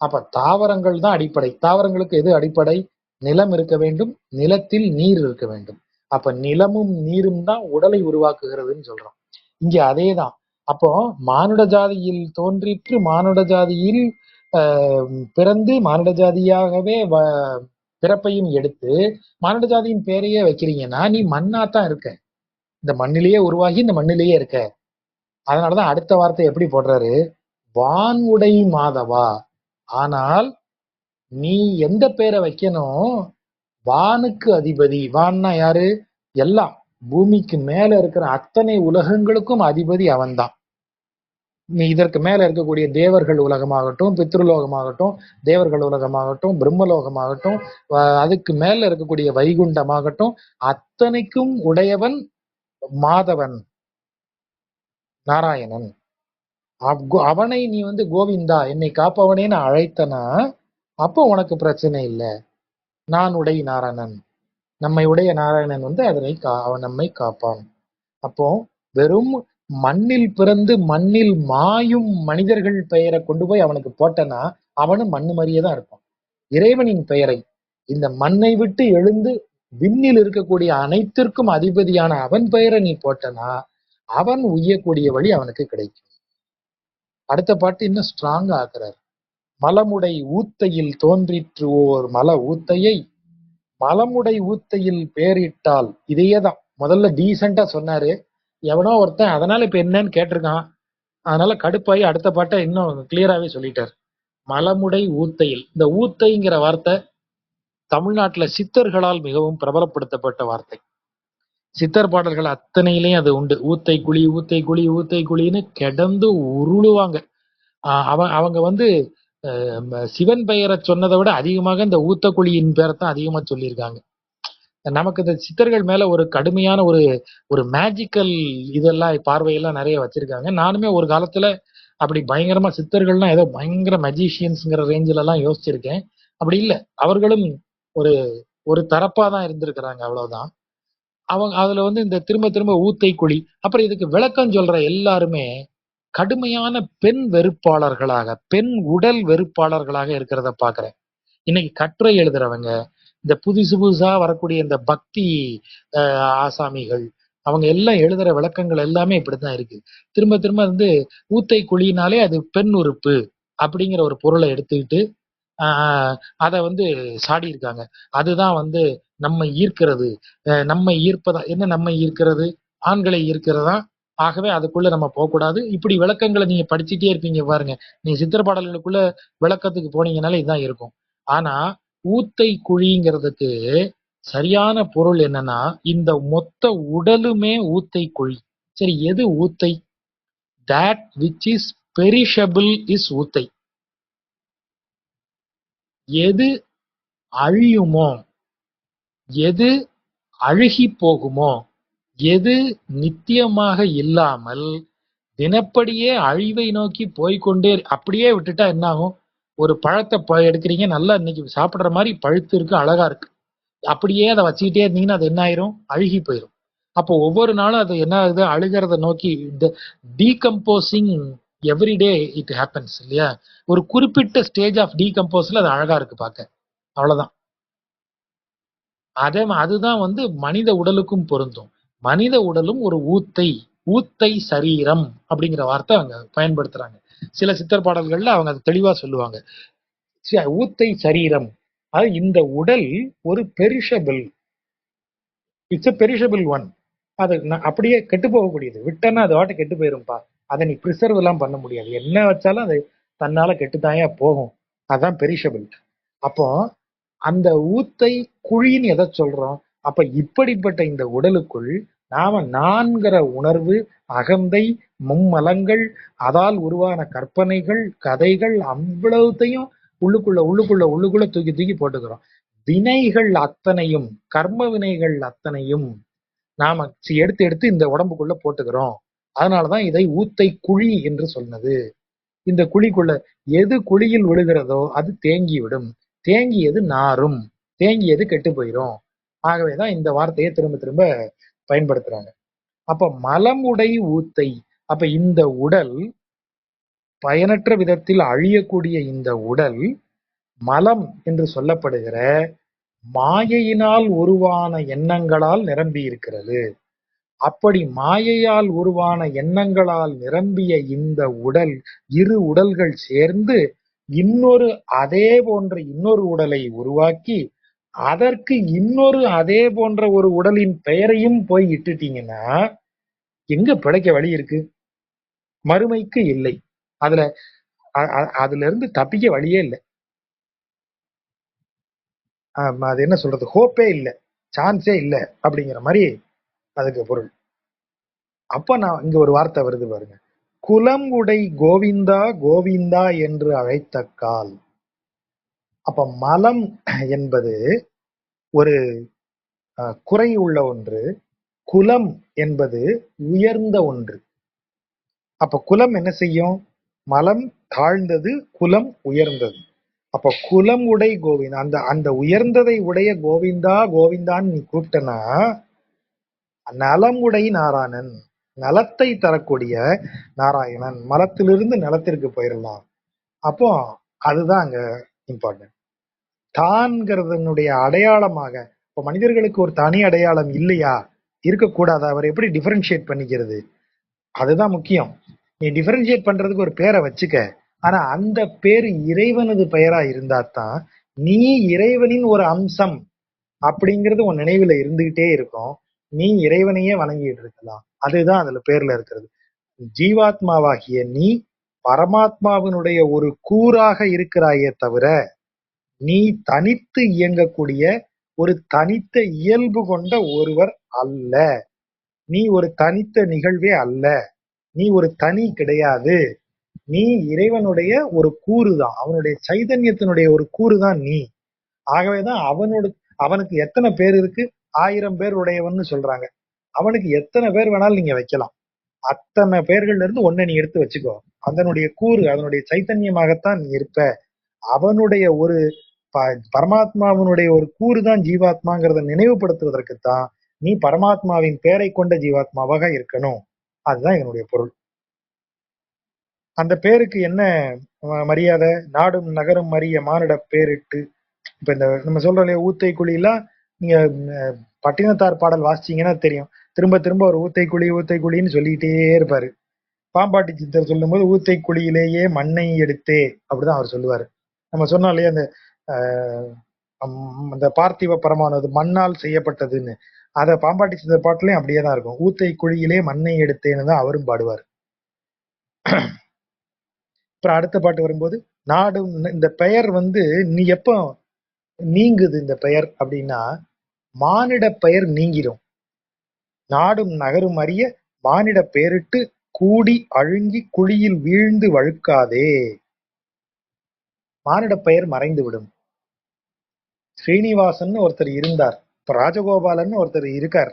அப்ப தாவரங்கள் தான் அடிப்படை. தாவரங்களுக்கு எது அடிப்படை? நிலம் இருக்க வேண்டும், நிலத்தில் நீர் இருக்க வேண்டும். அப்ப நிலமும் நீரும் தான் உடலை உருவாக்குகிறதுன்னு சொல்றோம். இங்க அதேதான். அப்போ மானுட ஜாதியில் தோன்றிற்று, மானுட ஜாதியில் பிறந்து மானுட ஜாதியாகவே பிறப்பையும் எடுத்து மானுட ஜாதியின் பேரையே வைக்கிறீங்கன்னா நீ மண்ணாத்தான் இருக்க. இந்த மண்ணிலேயே உருவாகி இந்த மண்ணிலேயே இருக்க. அதனாலதான் அடுத்த வார்த்தை எப்படி போடுறாரு? வான் உடை மாதவா. ஆனால் நீ எந்த பேரை வைக்கணும்? வானுக்கு அதிபதி. வான்னா யாரு? எல்லாம் பூமிக்கு மேல இருக்கிற அத்தனை உலகங்களுக்கும் அதிபதி அவன்தான். நீ இதற்கு மேல இருக்கக்கூடிய தேவர்கள் உலகமாகட்டும், பித்ருலோகமாகட்டும், தேவர்கள் உலகமாகட்டும், பிரம்மலோகமாகட்டும், அதுக்கு மேல இருக்கக்கூடிய வைகுண்டமாகட்டும், அத்தனைக்கும் உடையவன் மாதவன், நாராயணன். அவனை நீ வந்து கோவிந்தா என்னை காப்பவனேன்னு அழைத்தனா அப்போ உனக்கு பிரச்சனை இல்லை. நான் உடை நாராயணன், நம்மை உடைய நாராயணன் வந்து அவன் நம்மை காப்பான். அப்போ வெறும் மண்ணில் பிறந்து மண்ணில் மாயும் மனிதர்கள் பெயரை கொண்டு போய் அவனுக்கு போட்டனா அவனும் மண்ணு மாதிரியே தான் இருப்பான். இறைவனின் பெயரை இந்த மண்ணை விட்டு எழுந்து விண்ணில் இருக்கக்கூடிய அனைத்திற்கும் அதிபதியான அவன் பெயரை நீ போட்டனா அவன் உய்யக்கூடிய வழி அவனுக்கு கிடைக்கும். அடுத்த பாட்டு இன்னும் ஸ்ட்ராங்கா ஆக்குறார். மலமுடை ஊத்தையில் தோன்றிற்று ஓர் மல ஊத்தையை மலமுடை ஊத்தையில் பேரிட்டால். இதையே தான் முதல்ல டீசெண்டா சொன்னாரு. எவனோ ஒருத்தன் அதனால இப்ப என்னன்னு கேட்டிருக்கான். அதனால கடுப்பாயி அடுத்த பாட்டை இன்னும் கிளியராவே சொல்லிட்டார். மலமுடை ஊத்தையில். இந்த ஊத்தைங்கிற வார்த்தை தமிழ்நாட்டுல சித்தர்களால் மிகவும் பிரபலப்படுத்தப்பட்ட வார்த்தை. சித்தர் பாடல்கள் அத்தனையிலையும் அது உண்டு. ஊத்தை குழி ஊத்தை குழி ஊத்தை குழின்னு கிடந்து உருளுவாங்க. அவங்க வந்து சிவன் பெயரை சொன்னதை விட அதிகமாக இந்த ஊத்தக்குழியின் பேரை தான் அதிகமா சொல்லியிருக்காங்க. நமக்கு இந்த சித்தர்கள் மேல ஒரு கடுமையான ஒரு மேஜிக்கல் இதெல்லாம் பார்வையெல்லாம் நிறைய வச்சிருக்காங்க. நானுமே ஒரு காலத்துல அப்படி பயங்கரமா சித்தர்கள்லாம் ஏதோ பயங்கர மெஜிஷியன்ஸ்ங்கிற ரேஞ்சில எல்லாம் யோசிச்சிருக்கேன். அப்படி இல்லை, அவர்களும் ஒரு ஒரு தரப்பா தான் இருந்திருக்கிறாங்க, அவ்வளவுதான். அவங்க அதுல வந்து இந்த திரும்ப திரும்ப ஊத்தை குழி. அப்புறம் இதுக்கு விளக்கம் சொல்ற எல்லாருமே கடுமையான பெண் வெறுப்பாளர்களாக, பெண் உடல் வெறுப்பாளர்களாக இருக்கிறத பாக்குறேன். இன்னைக்கு கட்டுரை எழுதுறவங்க, இந்த புதுசா வரக்கூடிய இந்த பக்தி ஆசாமிகள், அவங்க எல்லாம் எழுதுற விளக்கங்கள் எல்லாமே இப்படித்தான் இருக்கு. திரும்ப திரும்ப வந்து ஊத்தை குழினாலே அது பெண் உறுப்பு அப்படிங்கிற ஒரு பொருளை எடுத்துக்கிட்டு அதை வந்து சாடி இருக்காங்க. அதுதான் வந்து நம்மை ஈர்க்கிறது. நம்மை ஈர்ப்பதா என்ன? நம்மை ஈர்க்கிறது ஆண்களை ஈர்க்கிறதா ஆகவே அதுக்குள்ள நம்ம போகக்கூடாது. இப்படி விளக்கங்களை நீங்க படிச்சுட்டே இருப்பீங்க பாருங்க. நீங்க சித்திர பாடல்களுக்குள்ள விளக்கத்துக்கு போனீங்கனாலே இதுதான் இருக்கும். ஆனா ஊத்தை குழிங்கிறதுக்கு சரியான பொருள் என்னன்னா, இந்த மொத்த உடலுமே ஊத்தை குழி. சரி, எது ஊத்தை? that which is perishable is ஊத்தை. எது அழியுமோ, எது அழுகி போகுமோ, எது நித்தியமாக இல்லாமல் தினப்படியே அழிவை நோக்கி போய்கொண்டே அப்படியே விட்டுட்டா என்ன ஆகும்? ஒரு பழத்தை எடுக்கிறீங்க, நல்லா இன்னைக்கு சாப்பிடுற மாதிரி பழுத்து இருக்கு, அழகா இருக்கு. அப்படியே அதை வச்சுக்கிட்டே இருந்தீங்கன்னா அது என்ன ஆயிரும்? அழுகி போயிடும். அப்போ ஒவ்வொரு நாளும் அது என்ன ஆகுது? அழுகிறத நோக்கி டீகம்போசிங் எவ்ரிடே இட் ஹேப்பன்ஸ் இல்லையா? ஒரு குறிப்பிட்ட ஸ்டேஜ் ஆஃப் டீகம்போஸ்ல அது அழகா இருக்கு பார்க்க. அவ்வளவுதான். அதுதான் மனித உடலுக்கும் பொருந்தும். மனித உடலும் ஒரு ஊத்தை, ஊத்தை சரீரம் அப்படிங்கிற வார்த்தை அவங்க பயன்படுத்துறாங்க. சில சித்தர் பாடல்கள்ல அவங்க அது தெளிவா சொல்லுவாங்க. ஊத்தை சரீரம், இந்த உடல் ஒரு perishable, it's a perishable one. அது அப்படியே கெட்டு போகக்கூடியது. விட்டனா அது வாட்ட கெட்டு போயிரும்பா. அதை நீ ப்ரிசர்வ் எல்லாம் பண்ண முடியாது. என்ன வச்சாலும் அது தன்னால கெட்டுத்தாயா போகும். அதுதான் பெரிஷபிள். அப்போ அந்த ஊத்தை குழின்னு எதை சொல்றோம்? அப்ப இப்படிப்பட்ட இந்த உடலுக்குள் நாம நான்கிற உணர்வு, அகந்தை, மும்மலங்கள், அதால் உருவான கற்பனைகள், கதைகள் அவ்வளவுத்தையும் உள்ளுக்குள்ள உள்ளுக்குள்ள உள்ளுக்குள்ள தூக்கி தூக்கி போட்டுக்கிறோம். வினைகள் அத்தனையும், கர்ம வினைகள் அத்தனையும் நாம எடுத்து எடுத்து இந்த உடம்புக்குள்ள போட்டுக்கிறோம். அதனாலதான் இதை ஊத்தை குழி என்று சொன்னது. இந்த குழிக்குள்ள எது குழியில் விழுகிறதோ அது தேங்கி விடும். தேங்கியது நாரும், தேங்கியது கெட்டு போயிடும். ஆகவேதான் இந்த வார்த்தையை திரும்ப திரும்ப பயன்படுத்துறாங்க. அப்ப மலம் உடை ஊத்தை. அப்ப இந்த உடல், பயனற்ற விதத்தில் அழியக்கூடிய இந்த உடல் மலம் என்று சொல்லப்படுகிற மாயையினால் உருவான எண்ணங்களால் நிரம்பி இருக்கிறது. அப்படி மாயையால் உருவான எண்ணங்களால் நிரம்பிய இந்த உடல், இரு உடல்கள் சேர்ந்து இன்னொரு அதே போன்ற இன்னொரு உடலை உருவாக்கி, அதற்கு இன்னொரு அதே போன்ற ஒரு உடலின் பெயரையும் போய் இட்டுட்டீங்கன்னா எங்க பிழைக்க வழி இருக்கு? மறுமைக்கு இல்லை. அதுல இருந்து தப்பிக்க வழியே இல்லை. அது என்ன சொல்றது, ஹோப்பே இல்லை, சான்ஸே இல்லை அப்படிங்கிற மாதிரி அதுக்கு பொருள். அப்ப நான் இங்க ஒரு வார்த்தை வருது பாருங்க, குலம் உடை கோவிந்தா கோவிந்தா என்று அழைத்தக்கால். அப்ப மலம் என்பது ஒரு குறை உள்ள ஒன்று, குலம் என்பது உயர்ந்த ஒன்று. அப்ப குலம் என்ன செய்யும்? மலம் தாழ்ந்தது, குலம் உயர்ந்தது. அப்ப குலம் உடை கோவிந்தா, அந்த அந்த உயர்ந்ததை உடைய கோவிந்தா கோவிந்தான்னு நீ கூப்பிட்டனா, நலமுடை நாராயணன், நலத்தை தரக்கூடிய நாராயணன், மலத்திலிருந்து நலத்திற்கு போயிடலாம். அப்போ அதுதான் அங்க இம்பார்ட்டன்ட். தான்கிறதனுடைய அடையாளமாக, இப்போ மனிதர்களுக்கு ஒரு தனி அடையாளம் இல்லையா? இருக்கக்கூடாது. அவர் எப்படி டிஃபரன்ஷியேட் பண்ணிக்கிறது? அதுதான் முக்கியம். நீ டிஃபரன்ஷியேட் பண்றதுக்கு ஒரு பேரை வச்சுக்க, ஆனா அந்த பேரு இறைவனது பெயரா இருந்தா தான் நீ இறைவனின் ஒரு அம்சம் அப்படிங்கிறது உன் நினைவுல இருந்துகிட்டே இருக்கும். நீ இறைவனையே வணங்கிட்டு இருக்கலாம். அதுதான் அதுல பேர்ல இருக்கிறது. ஜீவாத்மாவாகிய நீ பரமாத்மாவினுடைய ஒரு கூறாக இருக்கிறாயே தவிர, நீ தனித்து இயங்கக்கூடிய ஒரு தனித்த இயல்பு கொண்ட ஒருவர் அல்ல. நீ ஒரு தனித்த நிகழ்வே அல்ல. நீ ஒரு தனி கிடையாது. நீ இறைவனுடைய ஒரு கூறு தான். அவனுடைய சைதன்யத்தினுடைய ஒரு கூறு தான் நீ. ஆகவேதான் அவனுக்கு எத்தனை பேர் இருக்கு? 1000 பேர் உடையவன்னு சொல்றாங்க. அவனுக்கு எத்தனை பேர் வேணாலும் நீங்க வைக்கலாம். அத்தனை பேர்கள்ல இருந்து ஒன்ன நீ எடுத்து வச்சுக்கோ. அதனுடைய கூறு, அதனுடைய சைத்தன்யமாகத்தான் நீ இருப்ப. அவனுடைய ஒரு பரமாத்மாவினுடைய ஒரு கூறு தான் ஜீவாத்மாங்கிறத நினைவுபடுத்துவதற்குத்தான் நீ பரமாத்மாவின் பெயரை கொண்ட ஜீவாத்மாவாக இருக்கணும். அதுதான் என்னுடைய பொருள். அந்த பேருக்கு என்ன மரியாதை? நாடும் நகரும் அறிய மானிட பேரிட்டு. இப்ப இந்த நம்ம சொல்றோம் இல்லையா, ஊத்தை குழியெல்லாம் நீங்க பட்டினத்தார் பாடல் வாசிச்சீங்கன்னா தெரியும். திரும்ப திரும்ப ஒரு ஊத்தை குழின்னு சொல்லிக்கிட்டே இருப்பாரு. பாம்பாட்டி சித்தர் சொல்லும் போது ஊத்தை குழியிலேயே மண்ணை எடுத்தே அப்படிதான் அவர் சொல்லுவாரு. நம்ம சொன்னோம் இல்லையா, அந்த பார்த்திவ பரமானது மண்ணால் செய்யப்பட்டதுன்னு. அத பாம்பாட்டி சித்தர் பாட்டுலயும் அப்படியே தான் இருக்கும். ஊத்தை குழியிலே மண்ணை எடுத்தேன்னு தான் அவரும் பாடுவார். அப்புறம் அடுத்த பாட்டு வரும்போது, நாடும் இந்த பெயர் வந்து நீ எப்போ நீங்குது இந்த பெயர் அப்படின்னா, மானிட பெயர் நீங்கிடும். நாடும் நகரும் அறிய மானிட பெயரிட்டு கூடி அழுங்கி குழியில் வீழ்ந்து வழுக்காதே. மானிட பெயர் மறைந்து விடும். ஸ்ரீனிவாசன் ஒருத்தர் இருந்தார், இப்ப ராஜகோபாலன் ஒருத்தர் இருக்கார்.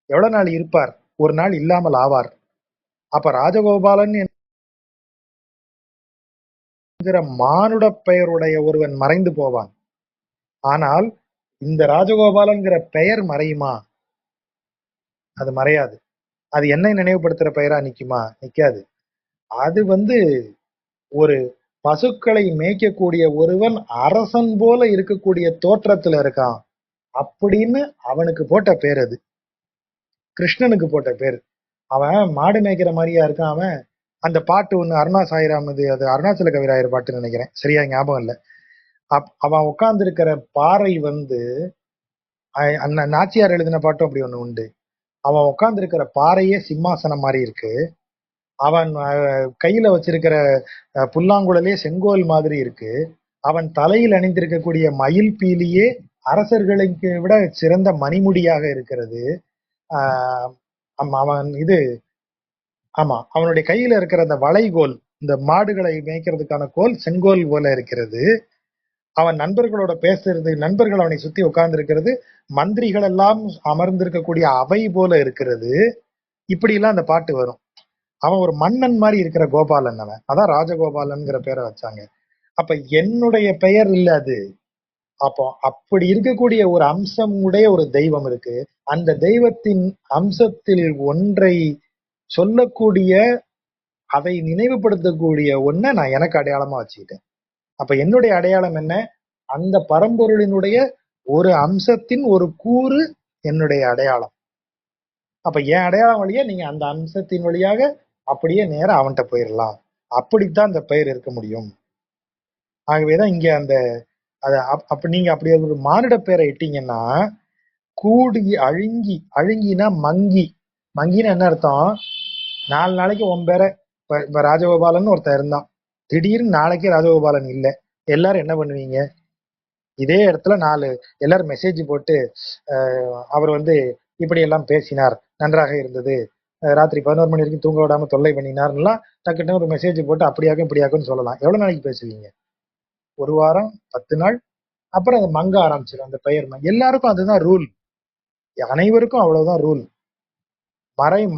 எவ்வளவு நாள் இருப்பார்? ஒரு நாள் இல்லாமல் ஆவார். அப்ப ராஜகோபாலன் என்கிற மானுட பெயருடைய ஒருவன் மறைந்து போவான். ஆனால் இந்த ராஜகோபாலன்கிற பெயர் மறையுமா? அது மறையாது. அது என்னை நினைவுபடுத்துற பெயரா நிக்குமா? நிக்காது. அது வந்து ஒரு பசுக்களை மேய்க்கக்கூடிய ஒருவன் அரசன் போல இருக்கக்கூடிய தோற்றத்துல இருக்கான் அப்படின்னு அவனுக்கு போட்ட பேர் அது. கிருஷ்ணனுக்கு போட்ட பேர். அவன் மாடு மேய்க்கிற மாதிரியா இருக்கான் அவன். அந்த பாட்டு ஒண்ணு அருணா சாயிராம், அது அருணாச்சல கவிராயர் பாட்டுன்னு நினைக்கிறேன், சரியா ஞாபகம் இல்ல. அவன் உட்கார்ந்து இருக்கிற பாறை வந்து நாச்சியார் எழுதின பாட்டும் அப்படி ஒண்ணு உண்டு. அவன் உட்கார்ந்து இருக்கிற பாறையே சிம்மாசனம் மாதிரி இருக்கு. அவன் கையில வச்சிருக்கிற புல்லாங்குழலே செங்கோல் மாதிரி இருக்கு. அவன் தலையில் அணிந்திருக்கக்கூடிய மயில் பீலியே அரசர்களுக்கு விட சிறந்த மணிமுடியாக இருக்கிறது. ஆஹ் அவன் இது ஆமா, அவனுடைய கையில இருக்கிற அந்த வளைகோல், இந்த மாடுகளை மேய்க்கிறதுக்கான கோல் செங்கோல் போல இருக்கிறது. அவன் நண்பர்களோட பேசுறது, நண்பர்கள் அவனை சுத்தி உட்கார்ந்து இருக்கிறது மந்திரிகள் எல்லாம் அமர்ந்திருக்கக்கூடிய அவை போல இருக்கிறது. இப்படி எல்லாம் அந்த பாட்டு வரும். அவன் ஒரு மன்னன் மாதிரி இருக்கிற கோபாலன். அவன் அதான் ராஜகோபாலன்ங்கிற பேரை வச்சாங்க. அப்ப என்னுடைய பெயர் இல்ல அது. அப்போ அப்படி இருக்கக்கூடிய ஒரு அம்சம் உடைய ஒரு தெய்வம் இருக்கு. அந்த தெய்வத்தின் அம்சத்தில் ஒன்றை சொல்லக்கூடிய, அதை நினைவுபடுத்தக்கூடிய ஒன்றை நான் எனக்கு அடையாளமா வச்சுக்கிட்டேன். அப்ப என்னுடைய அடையாளம் என்ன? அந்த பரம்பொருளினுடைய ஒரு அம்சத்தின் ஒரு கூறு என்னுடைய அடையாளம். அப்ப என் அடையாளம் வழியா நீங்க அந்த அம்சத்தின் வழியாக அப்படியே நேரம் அவன்கிட்ட போயிடலாம். அப்படித்தான் அந்த பெயர் இருக்க முடியும். ஆகவேதான் இங்க அந்த அப்ப நீங்க அப்படி ஒரு மானிட பெயரை இட்டீங்கன்னா, கூடி அழுங்கி, அழுங்கினா மங்கி, மங்கினா என்ன அர்த்தம்? 4 நாளைக்கு உன் பேரை, இப்ப ராஜகோபாலன் ஒருத்தன் இருந்தான், திடீர்னு நாளைக்கே ராஜகோபாலன் இல்ல, எல்லாரும் என்ன பண்ணுவீங்க? இதே இடத்துல எல்லாரும் மெசேஜ் போட்டு அவர் வந்து இப்படி எல்லாம் பேசினார், நன்றாக இருந்தது, ராத்திரி 11 மணி வரைக்கும் தூங்க விடாம தொல்லை பண்ணினார்லாம் டக்குன்னு ஒரு மெசேஜ் போட்டு அப்படியாக்கும் இப்படியாக்கும்னு சொல்லலாம். எவ்வளவு நாளைக்கு பேசுவீங்க? 1 வாரம், 10 நாள், அப்புறம் அது மங்க ஆரம்பிச்சிடும் அந்த பெயர். எல்லாருக்கும் அதுதான் ரூல், அனைவருக்கும் அவ்வளவுதான் ரூல்.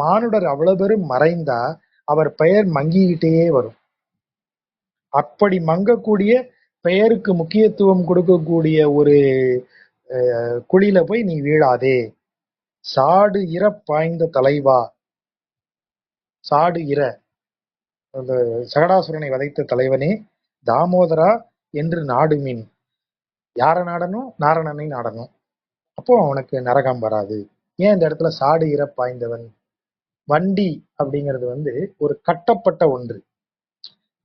மானுடர் அவ்வளவு பேரும் மறைந்தா அவர் பெயர் மங்கிக்கிட்டே வரும். அப்படி மங்கக்கூடிய பெயருக்கு முக்கியத்துவம் கொடுக்கக்கூடிய ஒரு குழியில போய் நீ வீழாதே. சாடு இர பாய்ந்த தலைவா, சாடு இர, அந்த சகடாசுரனை வதைத்த தலைவனே, தாமோதரா என்று நாடுமின். யார நாடணும்? நாரணனை நாடணும். அப்போ அவனுக்கு நரகம் வராது. ஏன் இந்த இடத்துல சாடு இர பாய்ந்தவன்? வண்டி அப்படிங்கிறது வந்து ஒரு கட்டப்பட்ட ஒன்று.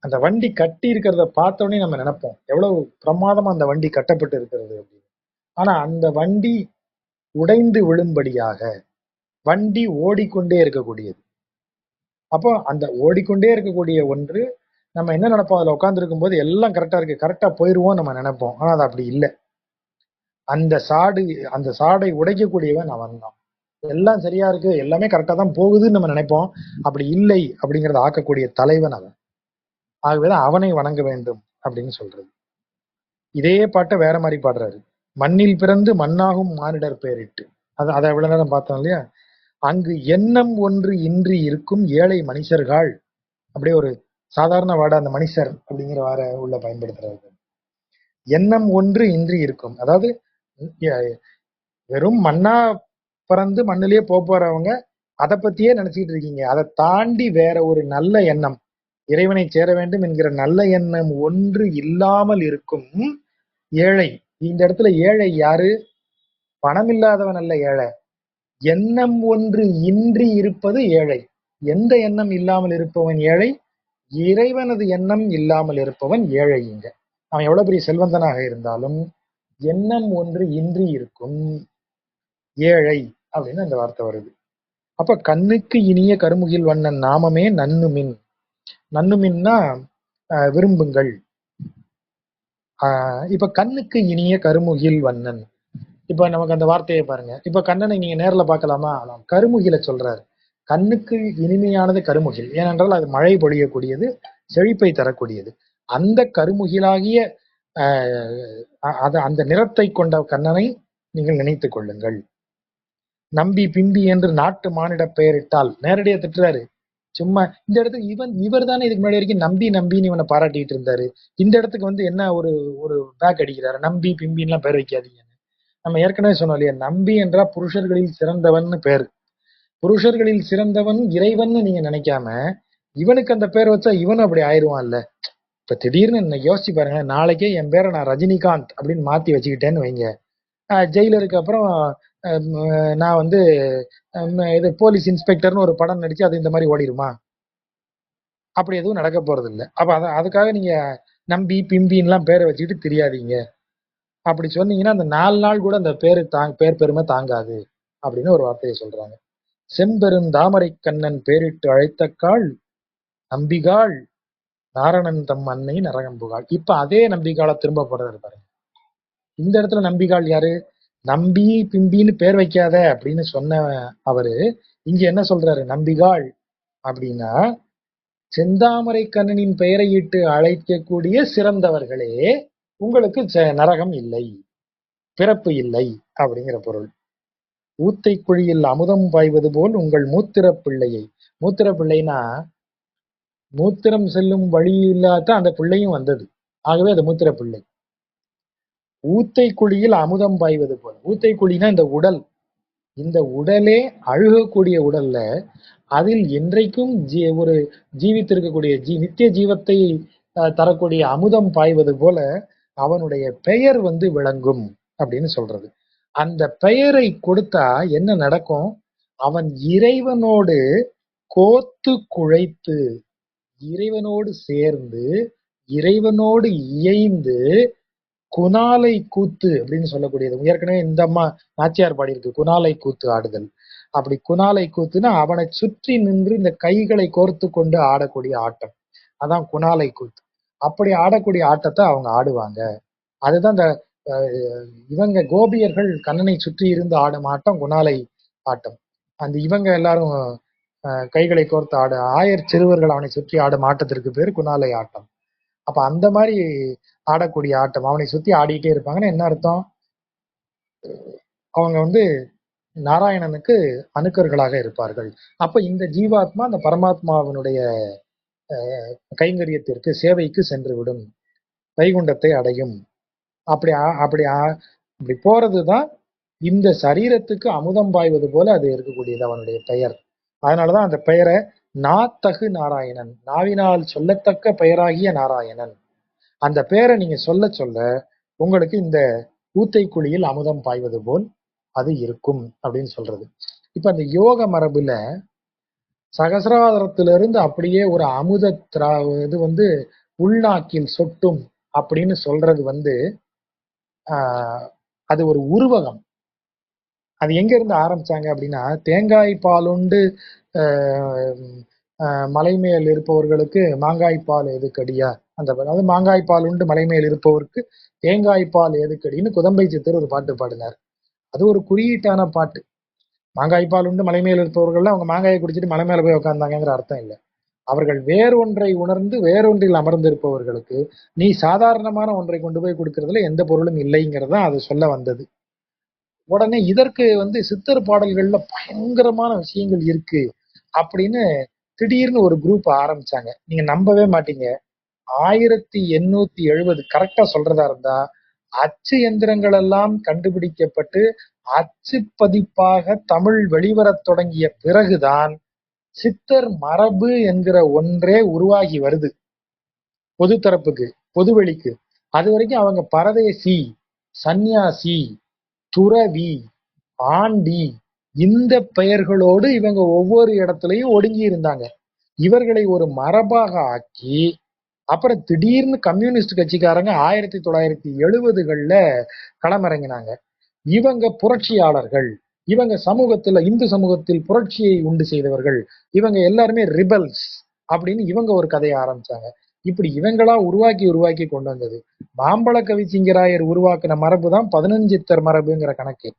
அந்த வண்டி கட்டி இருக்கிறத பார்த்தோன்னே நம்ம நினைப்போம் எவ்வளவு பிரமாதமா அந்த வண்டி கட்டப்பட்டு இருக்கிறது அப்படின்னு. ஆனா அந்த வண்டி உடைந்து விழும்படியாக வண்டி ஓடிக்கொண்டே இருக்கக்கூடியது. அப்போ அந்த ஓடிக்கொண்டே இருக்கக்கூடிய ஒன்று, நம்ம என்ன நினைப்போம்? அதுல உட்கார்ந்து இருக்கும் போது எல்லாம் கரெக்டா இருக்கு, கரெக்டா போயிருவோம் நம்ம நினைப்போம். ஆனா அது அப்படி இல்லை. அந்த சாடை உடைக்கக்கூடியவன் அவன் தான். எல்லாம் சரியா இருக்கு, எல்லாமே கரெக்டா தான் போகுதுன்னு நம்ம நினைப்போம். அப்படி இல்லை அப்படிங்கறத ஆக்கக்கூடிய தலைவன் அவன். ஆகவேதான் அவனை வணங்க வேண்டும் அப்படின்னு சொல்றது. இதே பாட்டை வேற மாதிரி பாடுறாரு. மண்ணில் பிறந்து மண்ணாகும் மானிடர் பெயரிட்டு. அதை எவ்வளவு நேரம் பார்த்தோம் இல்லையா? அங்கு எண்ணம் ஒன்று இன்றி இருக்கும் ஏழை மனுஷர்கள். அப்படியே ஒரு சாதாரண வாட அந்த மனுஷர் அப்படிங்கிற வார உள்ள பயன்படுத்துறாரு. எண்ணம் ஒன்று இன்றி இருக்கும், அதாவது வெறும் மண்ணா பிறந்து மண்ணிலேயே போறவங்க அதை பத்தியே நினைச்சிட்டு இருக்கீங்க. அதை தாண்டி வேற ஒரு நல்ல எண்ணம், இறைவனை சேர வேண்டும் என்கிற நல்ல எண்ணம் ஒன்று இல்லாமல் இருக்கும் ஏழை. இந்த இடத்துல ஏழை யாரு? பணம் இல்லாதவன் அல்ல ஏழை. எண்ணம் ஒன்று இன்றி இருப்பது ஏழை. எந்த எண்ணம் இல்லாமல் இருப்பவன் ஏழை? இறைவனது எண்ணம் இல்லாமல் இருப்பவன் ஏழை. இங்க அவன் எவ்வளவு பெரிய செல்வந்தனாக இருந்தாலும் எண்ணம் ஒன்று இன்றி இருக்கும் ஏழை. அப்படின்னு அந்த வார்த்தை வருது. அப்ப கண்ணுக்கு இனிய கருமுகில் வண்ணன் நாமமே நன்னுமின். நன்னுமின்னா விரும்புங்கள். இப்ப கண்ணுக்கு இனிய கருமுகில் வண்ணன். இப்ப நமக்கு அந்த வார்த்தையை பாருங்க. இப்ப கண்ணனை நீங்க நேர்ல பார்க்கலாமா? கருமுகில சொல்றாரு. கண்ணுக்கு இனிமையானது கருமுகில். ஏனென்றால் அது மழை பொழியக்கூடியது, செழிப்பை தரக்கூடியது. அந்த கருமுகிலாகிய அந்த நிறத்தை கொண்ட கண்ணனை நீங்கள் நினைத்துக் கொள்ளுங்கள். நம்பி பிம்பி என்று நாட்டு மானிட பெயரிட்டால் நேரடியா திட்டுறாரு. சும்மா இந்த இடத்துக்கு இவர் தானே இதுக்கு முன்னாடி வரைக்கும் நம்பி நம்பின்னு இவனை பாராட்டிட்டு இருந்தாரு. இந்த இடத்துக்கு வந்து என்ன ஒரு ஒரு பேக் அடிக்கிறாரு. நம்பி பிம்பின்னு எல்லாம் பேர் வைக்காதீங்க. நம்ம ஏற்கனவே சொன்னோம் இல்லையா, நம்பி என்றா புருஷர்களில் சிறந்தவன் பேர். புருஷர்களில் சிறந்தவன் இறைவன் நீங்க நினைக்காம இவனுக்கு அந்த பேர் வச்சா இவனும் அப்படி ஆயிடுவான்ல. இப்ப திடீர்னு யோசிச்சு பாருங்க, நாளைக்கே என் பேரை நான் ரஜினிகாந்த் அப்படின்னு மாத்தி வச்சுக்கிட்டேன்னு வைங்க, ஜெயிலருக்கு அப்புறம் நான் வந்து இது போலீஸ் இன்ஸ்பெக்டர்னு ஒரு படம் நடிச்சு அது இந்த மாதிரி ஓடிடுமா? அப்படி எதுவும் நடக்க போறது இல்லை. அப்ப அதுக்காக நீங்க நம்பி பிம்பின்லாம் பேரை வச்சுக்கிட்டு தெரியாதீங்க. அப்படி சொன்னீங்கன்னா அந்த 4 நாள் கூட அந்த பேர் பெருமை தாங்காது அப்படின்னு ஒரு வார்த்தையை சொல்றாங்க. செம்பெருந்தாமரை கண்ணன் பேரிட்டு அழைத்தக்கால் நம்பிகாள் நாரணன் தம் அன்னை நரகம்புகாள். இப்ப அதே நம்பிகால திரும்ப போடுறாரு பாருங்க. இந்த இடத்துல நம்பிகாள் யாரு? நம்பி பிம்பின்னு பேர் வைக்காத அப்படின்னு சொன்ன அவரு இங்க என்ன சொல்றாரு? நம்பிகாள் அப்படின்னா செந்தாமரை கண்ணனின் பெயரையிட்டு அழைக்கக்கூடிய சிறந்தவர்களே, உங்களுக்கு நரகம் இல்லை, பிறப்பு இல்லை அப்படிங்கிற பொருள். ஊத்தை குழியில் அமுதம் பாய்வது போல் உங்கள் மூத்திர பிள்ளையை, மூத்திர பிள்ளைனா மூத்திரம் செல்லும் வழி இல்லாத அந்த பிள்ளையும் வந்தது, ஆகவே அது மூத்திர பிள்ளை. ஊத்தை குழியில் அமுதம் பாய்வது போல், ஊத்தை குழினா இந்த உடல், இந்த உடலே அழுகக்கூடிய உடல்ல அதில் என்றைக்கும் ஒரு ஜீவித்திருக்கக்கூடிய நித்திய ஜீவத்தை தரக்கூடிய அமுதம் பாய்வது போல அவனுடைய பெயர் வந்து விளங்கும் அப்படின்னு சொல்றது. அந்த பெயரை கொடுத்தா என்ன நடக்கும்? அவன் இறைவனோடு கோத்து குழைத்து, இறைவனோடு சேர்ந்து, இறைவனோடு இயைந்து, குணாலை கூத்து அப்படின்னு சொல்லக்கூடியது. ஏற்கனவே இந்த அம்மா நாச்சியார் பாடியிருக்கு, குணாலை கூத்து ஆடுதல். அப்படி குணாலை கூத்துனா அவனை சுற்றி நின்று இந்த கைகளை கோர்த்து கொண்டு ஆடக்கூடிய ஆட்டம், அதான் குணாலை கூத்து. அப்படி ஆடக்கூடிய ஆட்டத்தை அவங்க ஆடுவாங்க. அதுதான் இந்த இவங்க கோபியர்கள் கண்ணனை சுற்றி இருந்து ஆடும் ஆட்டம் குணாலை ஆட்டம். அந்த இவங்க எல்லாரும் கைகளை கோர்த்து ஆயர் சிறுவர்கள் அவனை சுற்றி ஆடும் ஆட்டத்திற்கு பேர் குணாலை ஆட்டம். அப்ப அந்த மாதிரி ஆடக்கூடிய ஆட்டம், அவனை சுத்தி ஆடிட்டே இருப்பாங்கன்னு என்ன அர்த்தம்? அவங்க வந்து நாராயணனுக்கு அணுக்கர்களாக இருப்பார்கள். அப்ப இந்த ஜீவாத்மா அந்த பரமாத்மாவினுடைய கைங்கரியத்திற்கு சேவைக்கு சென்று விடும், வைகுண்டத்தை அடையும். அப்படி போறதுதான் இந்த சரீரத்துக்கு அமுதம் பாய்வது போல அது இருக்கக்கூடியது அவனுடைய பெயர். அதனாலதான் அந்த பெயரை நாத்தகு நாராயணன், நாவினால் சொல்லத்தக்க பெயராகிய நாராயணன். அந்த பெயரை நீங்க சொல்ல சொல்ல உங்களுக்கு இந்த ஊத்தை குழியில் அமுதம் பாய்வது போல் அது இருக்கும் அப்படின்னு சொல்றது. இப்ப அந்த யோக மரபுல சகசிராதாரத்திலிருந்து அப்படியே ஒரு அமுத இது வந்து உள்நாக்கில் சொட்டும் அப்படின்னு சொல்றது வந்து அது ஒரு உருவகம். அது எங்க இருந்து ஆரம்பிச்சாங்க அப்படின்னா, தேங்காய் பாலுண்டு மலை மேல் இருப்பவர்களுக்கு மாங்காய் பால் எதுக்கடியா, அந்த அதாவது மாங்காய் பால் உண்டு மலை மேல் இருப்பவருக்கு தேங்காய் பால் எதுக்கடின்னு குதம்பை சித்தர் ஒரு பாட்டு பாடினார். அது ஒரு குறியீட்டான பாட்டு. மாங்காய் பால் உண்டு மலை மேல் இருப்பவர்கள் அவங்க மாங்காயை குடிச்சிட்டு மலை மேல போய் உட்காந்தாங்கிற அர்த்தம் இல்லை. அவர்கள் வேறொன்றை உணர்ந்து வேறொன்றில் அமர்ந்திருப்பவர்களுக்கு நீ சாதாரணமான ஒன்றை கொண்டு போய் கொடுக்கறதுல எந்த பொருளும் இல்லைங்கிறதா அது சொல்ல வந்தது. உடனே இதற்கு வந்து சித்தர் பாடல்கள்ல பயங்கரமான விஷயங்கள் இருக்கு அப்படின்னு திடீர்னு ஒரு குரூப் ஆரம்பிச்சாங்க. நீங்க நம்பவே மாட்டீங்க. 1870 கரெக்டா சொல்றதா இருந்தா அச்சு எந்திரங்கள் எல்லாம் கண்டுபிடிக்கப்பட்டு அச்சு பதிப்பாக தமிழ் வெளிவரத் தொடங்கிய பிறகுதான் சித்தர் மரபு என்கிற ஒன்றே உருவாகி வருது பொது தரப்புக்கு, பொதுவெளிக்கு. அது வரைக்கும் அவங்க பரதேசி, சந்நியாசி, துறவி, ஆண்டி இந்த பெயர்களோடு இவங்க ஒவ்வொரு இடத்துலயும் ஒடுங்கி இருந்தாங்க. இவர்களை ஒரு மரபாக ஆக்கி அப்புறம் திடீர்னு கம்யூனிஸ்ட் கட்சிக்காரங்க 1970களில் களமிறங்கினாங்க. இவங்க புரட்சியாளர்கள், இவங்க சமூகத்துல, இந்து சமூகத்தில் புரட்சியை உண்டு செய்தவர்கள், இவங்க எல்லாருமே ரிபல்ஸ் அப்படின்னு இவங்க ஒரு கதையை ஆரம்பிச்சாங்க. இப்படி இவங்களா உருவாக்கி உருவாக்கி கொண்டு வந்தது. மாம்பழ கவி சிங்கராயர் உருவாக்கின மரபு தான் 15 சித்தர் மரபுங்கிற கணக்கு.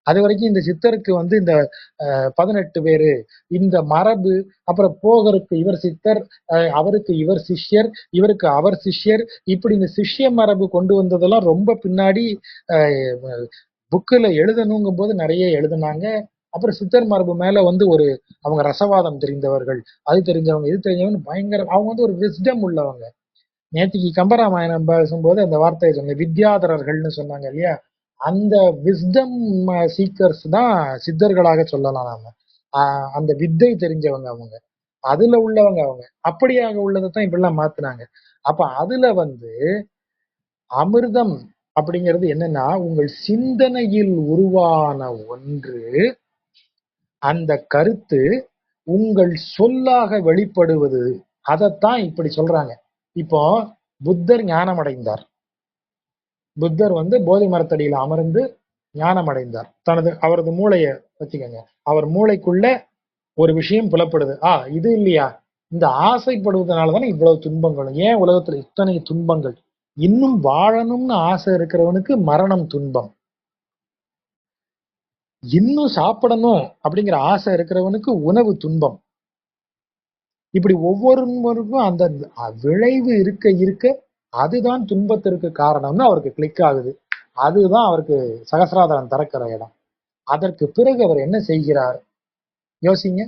அது வரைக்கும் இந்த சித்தருக்கு வந்து இந்த 18 பேரு, இந்த மரபு, அப்புறம் போகருக்கு இவர் சித்தர், அவருக்கு இவர் சிஷ்யர், இவருக்கு அவர் சிஷ்யர், இப்படி இந்த சிஷ்ய மரபு கொண்டு வந்ததெல்லாம் ரொம்ப பின்னாடி புக்கில் எழுதணுங்கும் போது நிறைய எழுதுனாங்க. அப்புறம் சித்தர் மரபு மேல வந்து ஒரு அவங்க ரசவாதம் தெரிந்தவர்கள், அது தெரிஞ்சவங்க, இது தெரிஞ்சவங்க, பயங்கர அவங்க வந்து ஒரு விஸ்டம் உள்ளவங்க. நேத்திக்கு கம்பராமாயணம் பேசும்போது அந்த வார்த்தையை சொன்ன வித்யாதரர்கள்னு சொன்னாங்க இல்லையா, அந்த விஸ்டம் சீக்கர்ஸ் தான் சித்தர்களாக சொல்லலாம் நாம. அந்த வித்தை தெரிஞ்சவங்க அவங்க, அதுல உள்ளவங்க அவங்க, அப்படியாக உள்ளதைத்தான் இப்படிலாம் மாத்துனாங்க. அப்ப அதுல வந்து அமிர்தம் அப்படிங்கிறது என்னன்னா, உங்கள் சிந்தனையில் உருவான ஒன்று, அந்த கருத்து உங்கள் சொல்லாக வெளிப்படுவது, அதைத்தான் இப்படி சொல்றாங்க. இப்போ புத்தர் ஞானம் அடைந்தார். புத்தர் வந்து போதை மரத்தடியில அமர்ந்து ஞானம் அடைந்தார். அவரது மூளைய வச்சுக்கோங்க. அவர் மூளைக்குள்ள ஒரு விஷயம் புலப்படுது. இது இல்லையா, இந்த ஆசைப்படுவதனாலதானே இவ்வளவு துன்பங்கள். ஏன் உலகத்துல இத்தனை துன்பங்கள்? இன்னும் வாழணும்னு ஆசை இருக்கிறவனுக்கு மரணம் துன்பம். இன்னும் சாப்பிடணும் அப்படிங்கிற ஆசை இருக்கிறவனுக்கு உணவு துன்பம். இப்படி ஒவ்வொருவருக்கும் அந்த விளைவு இருக்க இருக்க அதுதான் துன்பத்திற்கு காரணம்னு அவருக்கு கிளிக் ஆகுது. அதுதான் அவருக்கு சகசிராதாரம் திறக்கிற இடம். அதற்கு பிறகு அவர் என்ன செய்கிறார் யோசிங்க.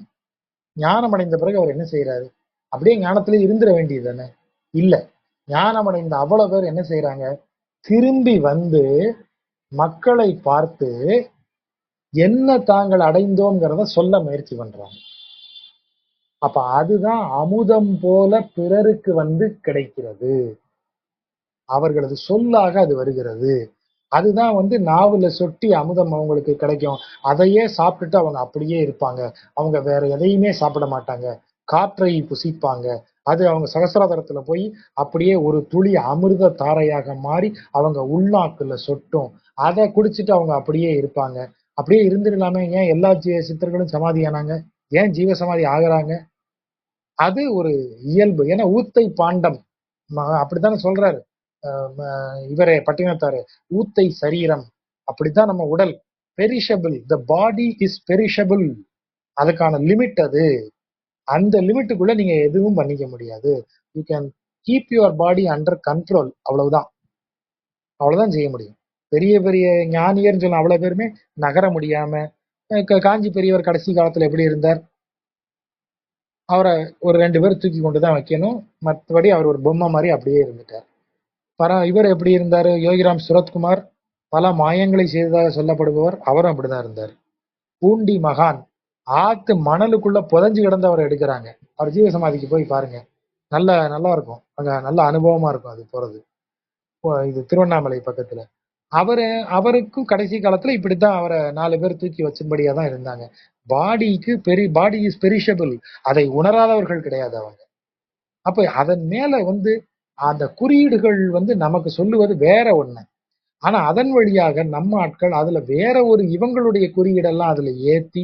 ஞானம் அடைந்த பிறகு அவர் என்ன செய்யறாரு? அப்படியே ஞானத்திலே இருந்துட வேண்டியது தானே? இல்ல, ஞானம் அடைந்த அவ்வளவு பேர் என்ன செய்யறாங்க? திரும்பி வந்து மக்களை பார்த்து என்ன தாங்கள் அடைந்தோங்கிறத சொல்ல முயற்சி பண்றாங்க. அப்ப அதுதான் அமுதம் போல பிறருக்கு வந்து கிடைக்கிறது. அவர்களது சொல்லாக அது வருகிறது. அதுதான் வந்து நாவுல சொட்டி அமுதம் அவங்களுக்கு கிடைக்கும். அதையே சாப்பிட்டுட்டு அவங்க அப்படியே இருப்பாங்க. அவங்க வேற எதையுமே சாப்பிட மாட்டாங்க. காற்றை புசிப்பாங்க. அது அவங்க சகசிராதாரத்துல போய் அப்படியே ஒரு துளி அமிர்த தாரையாக மாறி அவங்க உள்நாக்குல சொட்டும். அதை குடிச்சிட்டு அவங்க அப்படியே இருப்பாங்க. அப்படியே இருந்துடலாமே. ஏன் எல்லா சித்தர்களும் சமாதி ஆனாங்க? ஏன் ஜீவ சமாதி ஆகுறாங்க? அது ஒரு இயல்பு. ஏன்னா ஊத்தை பாண்டம் அப்படித்தானே சொல்றாரு இவரே பட்டினத்தாரு. ஊத்தை சரீரம், அப்படித்தான் நம்ம உடல். Perishable, the body is perishable. அதுக்கான லிமிட் அது. அந்த லிமிட்டுக்குள்ள நீங்க எதுவும் பண்ணிக்க முடியாது. You can keep your body under control. அவ்வளவுதான், அவ்வளவுதான் செய்ய முடியும். பெரிய பெரிய ஞானியர்னு சொல்ல அவ்வளவு பேருமே நகர முடியாம, காஞ்சி பெரியவர் கடைசி காலத்துல எப்படி இருந்தார்? அவரை ஒரு 2 பேர் தூக்கி கொண்டுதான் வைக்கணும். மற்றபடி அவர் ஒரு பொம்மை மாதிரி அப்படியே இருந்துட்டார். இவர் எப்படி இருந்தாரு? யோகிராம் சுரத்குமார் பல மாயங்களை செய்ததாக சொல்லப்படுபவர், அவரும் அப்படிதான் இருந்தார். பூண்டி மகான் ஆத்து மணலுக்குள்ள புதஞ்சு கிடந்தவரை எடுக்கிறாங்க. அவர் ஜீவசமாதிக்கு போய் பாருங்க, நல்லா இருக்கும். அங்க நல்ல அனுபவமா இருக்கும் அது போறது. இது திருவண்ணாமலை பக்கத்துல. அவருக்கும் கடைசி காலத்துல இப்படித்தான் அவரை 4 பேர் தூக்கி வச்சும்படியா தான் இருந்தாங்க. Body is perishable. அதை உணராதவர்கள் கிடையாது அவங்க. அப்ப அதன் மேல வந்து அந்த குறியீடுகள் வந்து நமக்கு சொல்லுவது வேற ஒண்ணு. ஆனா அதன் வழியாக நம்ம ஆட்கள் அதுல வேற ஒரு இவங்களுடைய குறியீடெல்லாம் அதுல ஏத்தி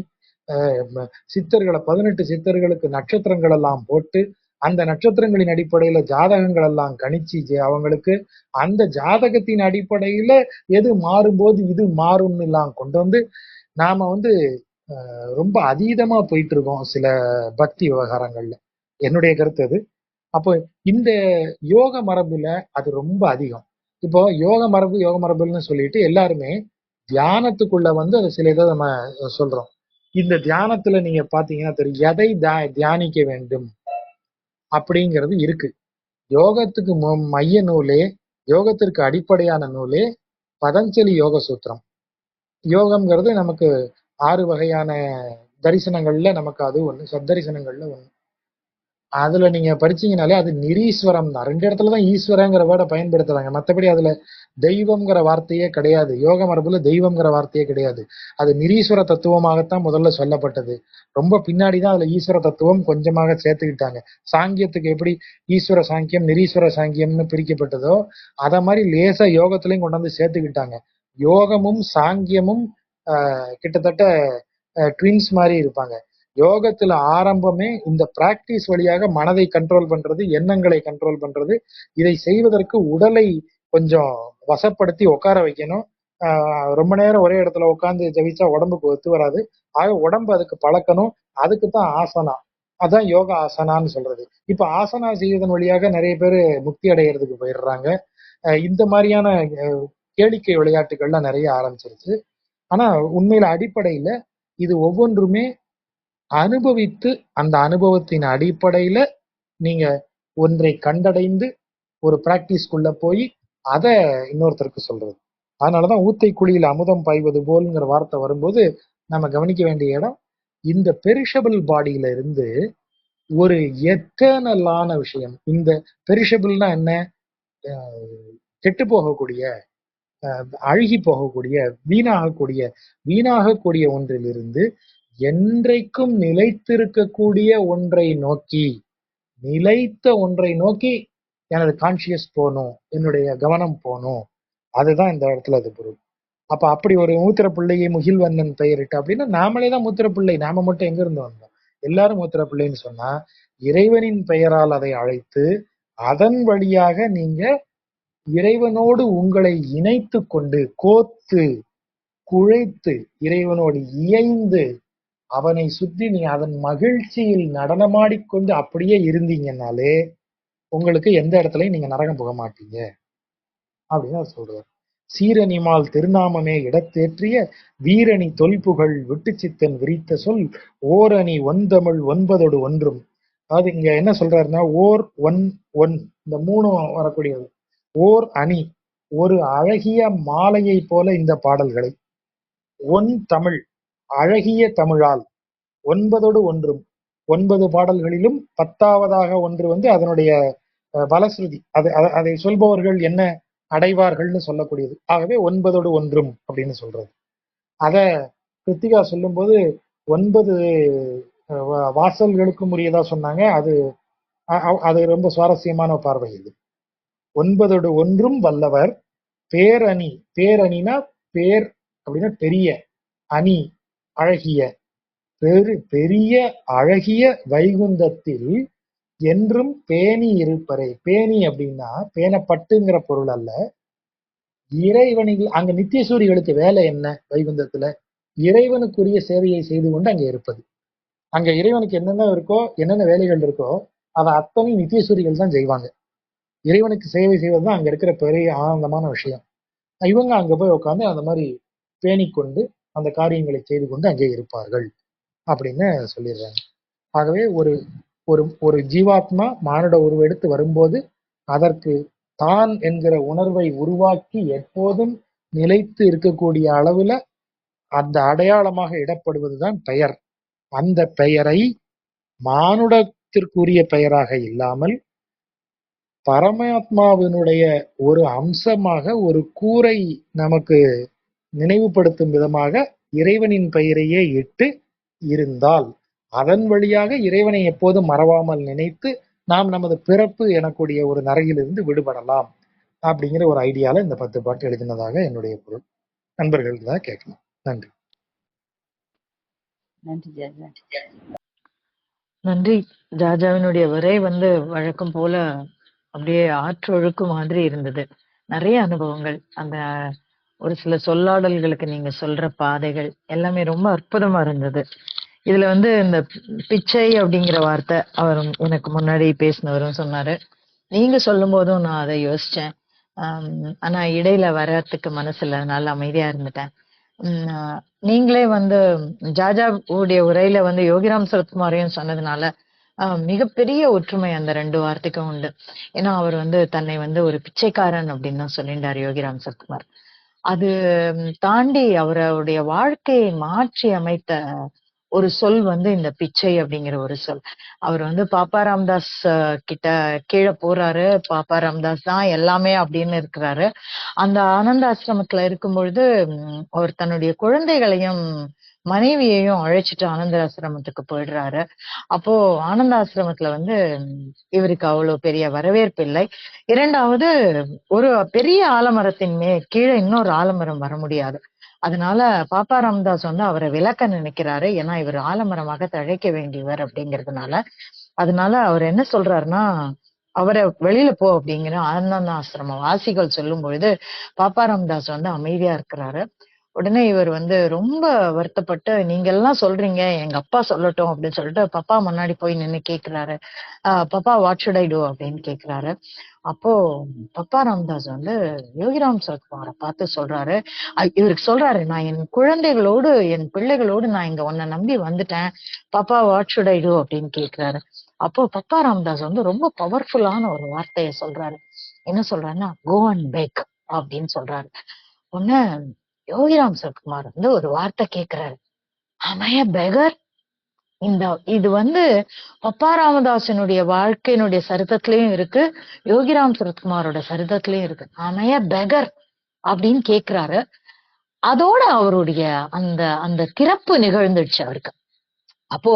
சித்தர்களை 18 சித்தர்களுக்கு நட்சத்திரங்கள் எல்லாம் போட்டு, அந்த நட்சத்திரங்களின் அடிப்படையில ஜாதகங்கள் எல்லாம் கணிச்சு அவங்களுக்கு அந்த ஜாதகத்தின் அடிப்படையில எது மாறும்போது இது மாறும்னு எல்லாம் கொண்டு வந்து நாம வந்து ரொம்ப அதீதமா போயிட்டு இருக்கோம் சில பக்தி விவகாரங்கள்ல. என்னுடைய கருத்து அது. அப்போ இந்த யோக மரபுல அது ரொம்ப அதிகம். இப்போ யோக மரபுன்னு சொல்லிட்டு எல்லாருமே தியானத்துக்குள்ள வந்து அது சில இதை நம்ம சொல்றோம். இந்த தியானத்துல நீங்க பாத்தீங்கன்னா தெரியும், எதை தியானிக்க வேண்டும் அப்படிங்கிறது இருக்கு. யோகத்துக்கு மைய நூலே, யோகத்திற்கு அடிப்படையான நூலே பதஞ்சலி யோக சூத்திரம். யோகம்ங்கிறது நமக்கு 6 வகையான தரிசனங்கள்ல நமக்கு அது ஒண்ணு, சத்தரிசனங்கள்ல ஒண்ணு. அதுல நீங்க படிச்சீங்கனாலே அது நிரீஸ்வரம் தான். 2 இடத்துலதான் ஈஸ்வரங்கிற வேர்டை பயன்படுத்துறாங்க. மற்றபடி அதுல தெய்வம்ங்கிற வார்த்தையே கிடையாது. யோக மரபுல தெய்வம்ங்கிற வார்த்தையே கிடையாது. அது நிரீஸ்வர தத்துவமாகத்தான் முதல்ல சொல்லப்பட்டது. ரொம்ப பின்னாடிதான் அதுல ஈஸ்வர தத்துவம் கொஞ்சமாக சேர்த்துக்கிட்டாங்க. சாங்கியத்துக்கு எப்படி ஈஸ்வர சாங்கியம் நிரீஸ்வர சாங்கியம்னு பிரிக்கப்பட்டதோ அத மாதிரி லேசா யோகத்திலையும் கொண்டு வந்து சேர்த்துக்கிட்டாங்க. யோகமும் சாங்கியமும் கிட்டத்தட்ட ட்வின்ஸ் மாதிரி இருப்பாங்க. யோகத்துல ஆரம்பமே இந்த பிராக்டிஸ் வழியாக மனதை கண்ட்ரோல் பண்றது, எண்ணங்களை கண்ட்ரோல் பண்றது. இதை செய்வதற்கு உடலை கொஞ்சம் வசப்படுத்தி உட்கார வைக்கணும். ரொம்ப நேரம் ஒரே இடத்துல உட்காந்து ஜெபிச்சா உடம்புக்கு ஒத்து வராது. ஆக உடம்பு அதுக்கு பழக்கணும். அதுக்கு தான் ஆசனா. அதான் யோகா ஆசனான்னு சொல்றது. இப்ப ஆசனா செய்வதன் வழியாக நிறைய பேர் முக்தி அடைகிறதுக்கு போயிடுறாங்க. இந்த மாதிரியான கேளிக்கை விளையாட்டுகள்லாம் நிறைய ஆரம்பிச்சிருச்சு. ஆனா உண்மையில அடிப்படையில இது ஒவ்வொன்றுமே அனுபவித்து அந்த அனுபவத்தின் அடிப்படையில நீங்க ஒன்றை கண்டடைந்து ஒரு பிராக்டிஸ்க்குள்ள போய் அதை இன்னொருத்தருக்கு சொல்றது. அதனாலதான் ஊத்தை குழியில் அமுதம் பாய்வது போல்ங்கிற வார்த்தை வரும்போது நம்ம கவனிக்க வேண்டிய இடம், இந்த பெரிஷபிள் பாடியில இருந்து ஒரு எட்டர்னலான விஷயம். இந்த பெரிஷபிள்னா என்ன? கெட்டு போகக்கூடிய, அழுகி போகக்கூடிய, வீணாகக்கூடிய ஒன்றிலிருந்து என்றைக்கும் நிலைத்திருக்கக்கூடிய ஒன்றை நோக்கி, நிலைத்த ஒன்றை நோக்கி எனது கான்சியஸ் போகணும், என்னுடைய கவனம் போகணும். அதுதான் இந்த இடத்துல அது பொருள். அப்ப அப்படி ஒரு மூத்திர பிள்ளையை முகில்வண்ணன் பெயரிட்டு அப்படின்னா நாமளே தான் மூத்திர பிள்ளை. நாம மட்டும் எங்க இருந்து வந்தோம்? எல்லாரும் மூத்திர பிள்ளைன்னு சொன்னா இறைவனின் பெயரால் அதை அழைத்து அதன் வழியாக நீங்க இறைவனோடு உங்களை இணைத்து கொண்டு, கோத்து குழைத்து, இறைவனோடு இயைந்து அவனை சுற்றி நீ அதன் மகிழ்ச்சியில் நடனமாடிக்கொண்டு அப்படியே இருந்தீங்கன்னாலே உங்களுக்கு எந்த இடத்துலயும் நீங்க நரகம் போக மாட்டீங்க அப்படின்னு அவர் சொல்றாரு. சீரணிமால் திருநாமமே இடத்தேற்றிய வீரணி தொல்புகழ் விட்டு சித்தன் விரித்த சொல் ஓரணி ஒன்தமிழ் ஒன்பதோடு ஒன்றும். அதாவது இங்க என்ன சொல்றாருன்னா, ஓர் ஒன் ஒன், இந்த மூணும் வரக்கூடியது. ஓர் அணி, ஒரு அழகிய மாலையை போல இந்த பாடல்களை, ஒன் தமிழ், அழகிய தமிழால், ஒன்பதோடு ஒன்றும், 9 பாடல்களிலும் 10ஆவதாக ஒன்று அதனுடைய பலஸ்ருதி. அதை சொல்பவர்கள் என்ன அடைவார்கள்னு சொல்லக்கூடியது. ஆகவே 9ஓடு ஒன்றும் அப்படின்னு சொல்றது. அத கிருத்திகா சொல்லும் போது 9 வாசல்களுக்கும் உரியதா சொன்னாங்க. அது ரொம்ப சுவாரஸ்யமான பார்வை. இது 9ஓடு ஒன்றும் வல்லவர் பேரணி. பேரணினா பேர் அப்படின்னா பெரிய, அணி அழகிய, பெரிய அழகிய வைகுந்தத்தில் என்றும் பேணி இருப்பரை. பேணி அப்படின்னா பேணப்பட்டுங்கிற பொருள் அல்ல. இறைவனில் அங்க நித்தியசூரிகளுக்கு வேலை என்ன? வைகுந்தத்துல இறைவனுக்குரிய சேவையை செய்து கொண்டு அங்க இருப்பது. அங்க இறைவனுக்கு என்னென்ன இருக்கோ, என்னென்ன வேலைகள் இருக்கோ அதை அத்தனை நித்தியசூரிகள் தான் செய்வாங்க. இறைவனுக்கு சேவை செய்வதுதான் அங்க இருக்கிற பெரிய ஆனந்தமான விஷயம். இவங்க அங்க போய் உட்காந்து அந்த மாதிரி பேணிக்கொண்டு அந்த காரியங்களை செய்து கொண்டு அங்கே இருப்பார்கள் அப்படின்னு சொல்லிடுறாங்க. ஆகவே ஒரு ஒரு ஒரு ஜீவாத்மா மானுட உருவெடுத்து வரும்போது அதற்கு தான் என்கிற உணர்வை உருவாக்கி எப்போதும் நிலைத்து இருக்கக்கூடிய அளவுல அந்த அடையாளமாக இடப்படுவதுதான் பெயர். அந்த பெயரை மானுடத்திற்குரிய பெயராக இல்லாமல் பரமாத்மாவினுடைய ஒரு அம்சமாக, ஒரு கூரை நமக்கு நினைவுபடுத்தும் விதமாக இறைவனின் பெயரையே இட்டு இருந்தால் அதன் வழியாக இறைவனை எப்போதும் மறவாமல் நினைத்து நாம் நமது பிறப்பு எனக்கூடிய ஒரு நரகிலிருந்து விடுபடலாம் அப்படிங்கிற ஒரு ஐடியால இந்த 10 பாட்டு எழுதினதாக என்னுடைய பொருள். நண்பர்கள் தான் கேட்கலாம். நன்றி. நன்றி. ஜாஜாவினுடைய உரை வழக்கம் போல அப்படியே ஆற்றொழுக்கு மாதிரி இருந்தது. நிறைய அனுபவங்கள், அந்த ஒரு சில சொல்லாடல்களுக்கு நீங்க சொல்ற பாதைகள் எல்லாமே ரொம்ப அற்புதமா இருந்தது. இதுல இந்த பிச்சை அப்படிங்கிற வார்த்தை அவர் எனக்கு முன்னாடி பேசினவரும் சொன்னாரு. நீங்க சொல்லும் போதும் நான் அதை யோசிச்சேன். ஆனா இடையில வர்றதுக்கு மனசு இல்லாதனால அமைதியா இருந்துட்டேன். நீங்களே ஜாஜா உடைய உரையில யோகிராம் சரத்குமாரையும் சொன்னதுனால மிகப்பெரிய ஒற்றுமை அந்த 2 வார்த்தைக்கும் உண்டு. ஏன்னா அவர் தன்னை ஒரு பிச்சைக்காரன் அப்படின்னு தான் சொல்லிட்டார் யோகிராம் சரத்குமார். அது தாண்டி அவருடைய வாழ்க்கையை மாற்றி அமைத்த ஒரு சொல் இந்த பிச்சை அப்படிங்கிற ஒரு சொல். அவர் பாப்பா ராமதாஸ் கிட்ட கீழே போறாரு. பாப்பா ராமதாஸ் தான் எல்லாமே அப்படின்னு இருக்கிறாரு. அந்த ஆனந்த ஆசிரமத்துல இருக்கும் பொழுது அவர் தன்னுடைய குழந்தைகளையும் மனைவியையும் அழைச்சிட்டு ஆனந்த ஆசிரமத்துக்கு போயிடுறாரு. அப்போ ஆனந்த ஆசிரமத்துல இவருக்கு அவ்வளவு பெரிய வரவேற்பு இல்லை. இரண்டாவது, ஒரு பெரிய ஆலமரத்தின் கீழே இன்னொரு ஆலமரம் வர முடியாது. அதனால பாப்பா ராமதாஸ் வந்து அவரை விலக்க நினைக்கிறாரு. ஏன்னா இவர் ஆலமரமாக தழைக்க வேண்டியவர் அப்படிங்கிறதுனால. அதனால அவர் என்ன சொல்றாருன்னா, அவரை வெளியில போ அப்படிங்கிற ஆனந்த ஆசிரம வாசிகள் சொல்லும் பொழுது பாப்பா ராமதாஸ் வந்து அமைதியா இருக்கிறாரு. உடனே இவர் வந்து ரொம்ப வருத்தப்பட்டு, நீங்க எல்லாம் சொல்றீங்க, எங்க அப்பா சொல்லட்டும் அப்படின்னு சொல்லிட்டு பப்பா முன்னாடி போய் நின்னு கேக்குறாரு. Papa what should I two அப்படின்னு கேக்குறாரு. அப்போ பப்பா ராமதாஸ் வந்து யோகிராம் சரத்குமாரை பார்த்து சொல்றாரு. இவருக்கு சொல்றாரு, நான் என் குழந்தைகளோடு என் பிள்ளைகளோடு நான் இங்க உன்னை நம்பி வந்துட்டேன். Papa what should I two அப்படின்னு கேக்குறாரு. அப்போ பப்பா ராமதாஸ் வந்து ரொம்ப பவர்ஃபுல்லான ஒரு வார்த்தையை சொல்றாரு. என்ன சொல்றாருன்னா, கோ அண்ட் பேக் அப்படின்னு சொல்றாரு. உடனே யோகிராம் சரத்குமார் வந்து ஒரு வார்த்தை கேக்குறாரு. அமைய பெகர். இந்த இது வந்து பப்பா ராமதாசனுடைய வாழ்க்கையினுடைய சரித்திரத்திலயும் இருக்கு, யோகிராம் சரத்குமாரோட சரித்திரத்திலயும் இருக்கு. அமைய பெகர் அப்படின்னு கேக்குறாரு. அதோட அவருடைய அந்த அந்த திறப்பு நிகழ்ந்துடுச்சு அவருக்கு. அப்போ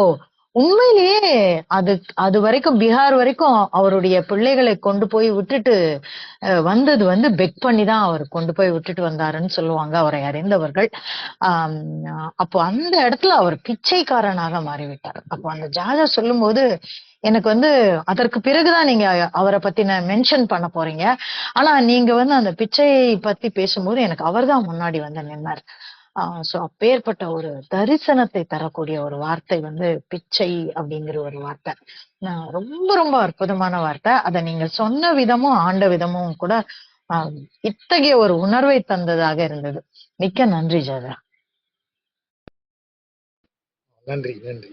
உண்மையிலேயே அது அது வரைக்கும் பீகார் வரைக்கும் அவருடைய பிள்ளைகளை கொண்டு போய் விட்டுட்டு வந்தது வந்து பெக் பண்ணி தான் அவர் கொண்டு போய் விட்டுட்டு வந்தாருன்னு சொல்லுவாங்க அவரை அறிந்தவர்கள். ஆஹ் அப்போ அந்த இடத்துல அவர் பிச்சைக்காரனாக மாறிவிட்டார். அப்போ அந்த ஜாஜா சொல்லும் போது எனக்கு வந்து அதற்கு பிறகுதான் நீங்க அவரை பத்தி மென்ஷன் பண்ண போறீங்க. ஆனா நீங்க வந்து அந்த பிச்சையை பத்தி பேசும்போது எனக்கு அவர்தான் முன்னாடி வந்து நின்னார். சோ அப்பேற்பட்ட ஒரு தரிசனத்தை தரக்கூடிய ஒரு வார்த்தை வந்து பிச்சை அப்படிங்கிற ஒரு வார்த்தை. ரொம்ப ரொம்ப அற்புதமான வார்த்தை. அதை நீங்க சொன்ன விதமும் ஆண்ட விதமும் கூட ஆஹ் இத்தகைய ஒரு உணர்வை தந்ததாக இருந்தது. மிக்க நன்றி ஜாதா. நன்றி நன்றி.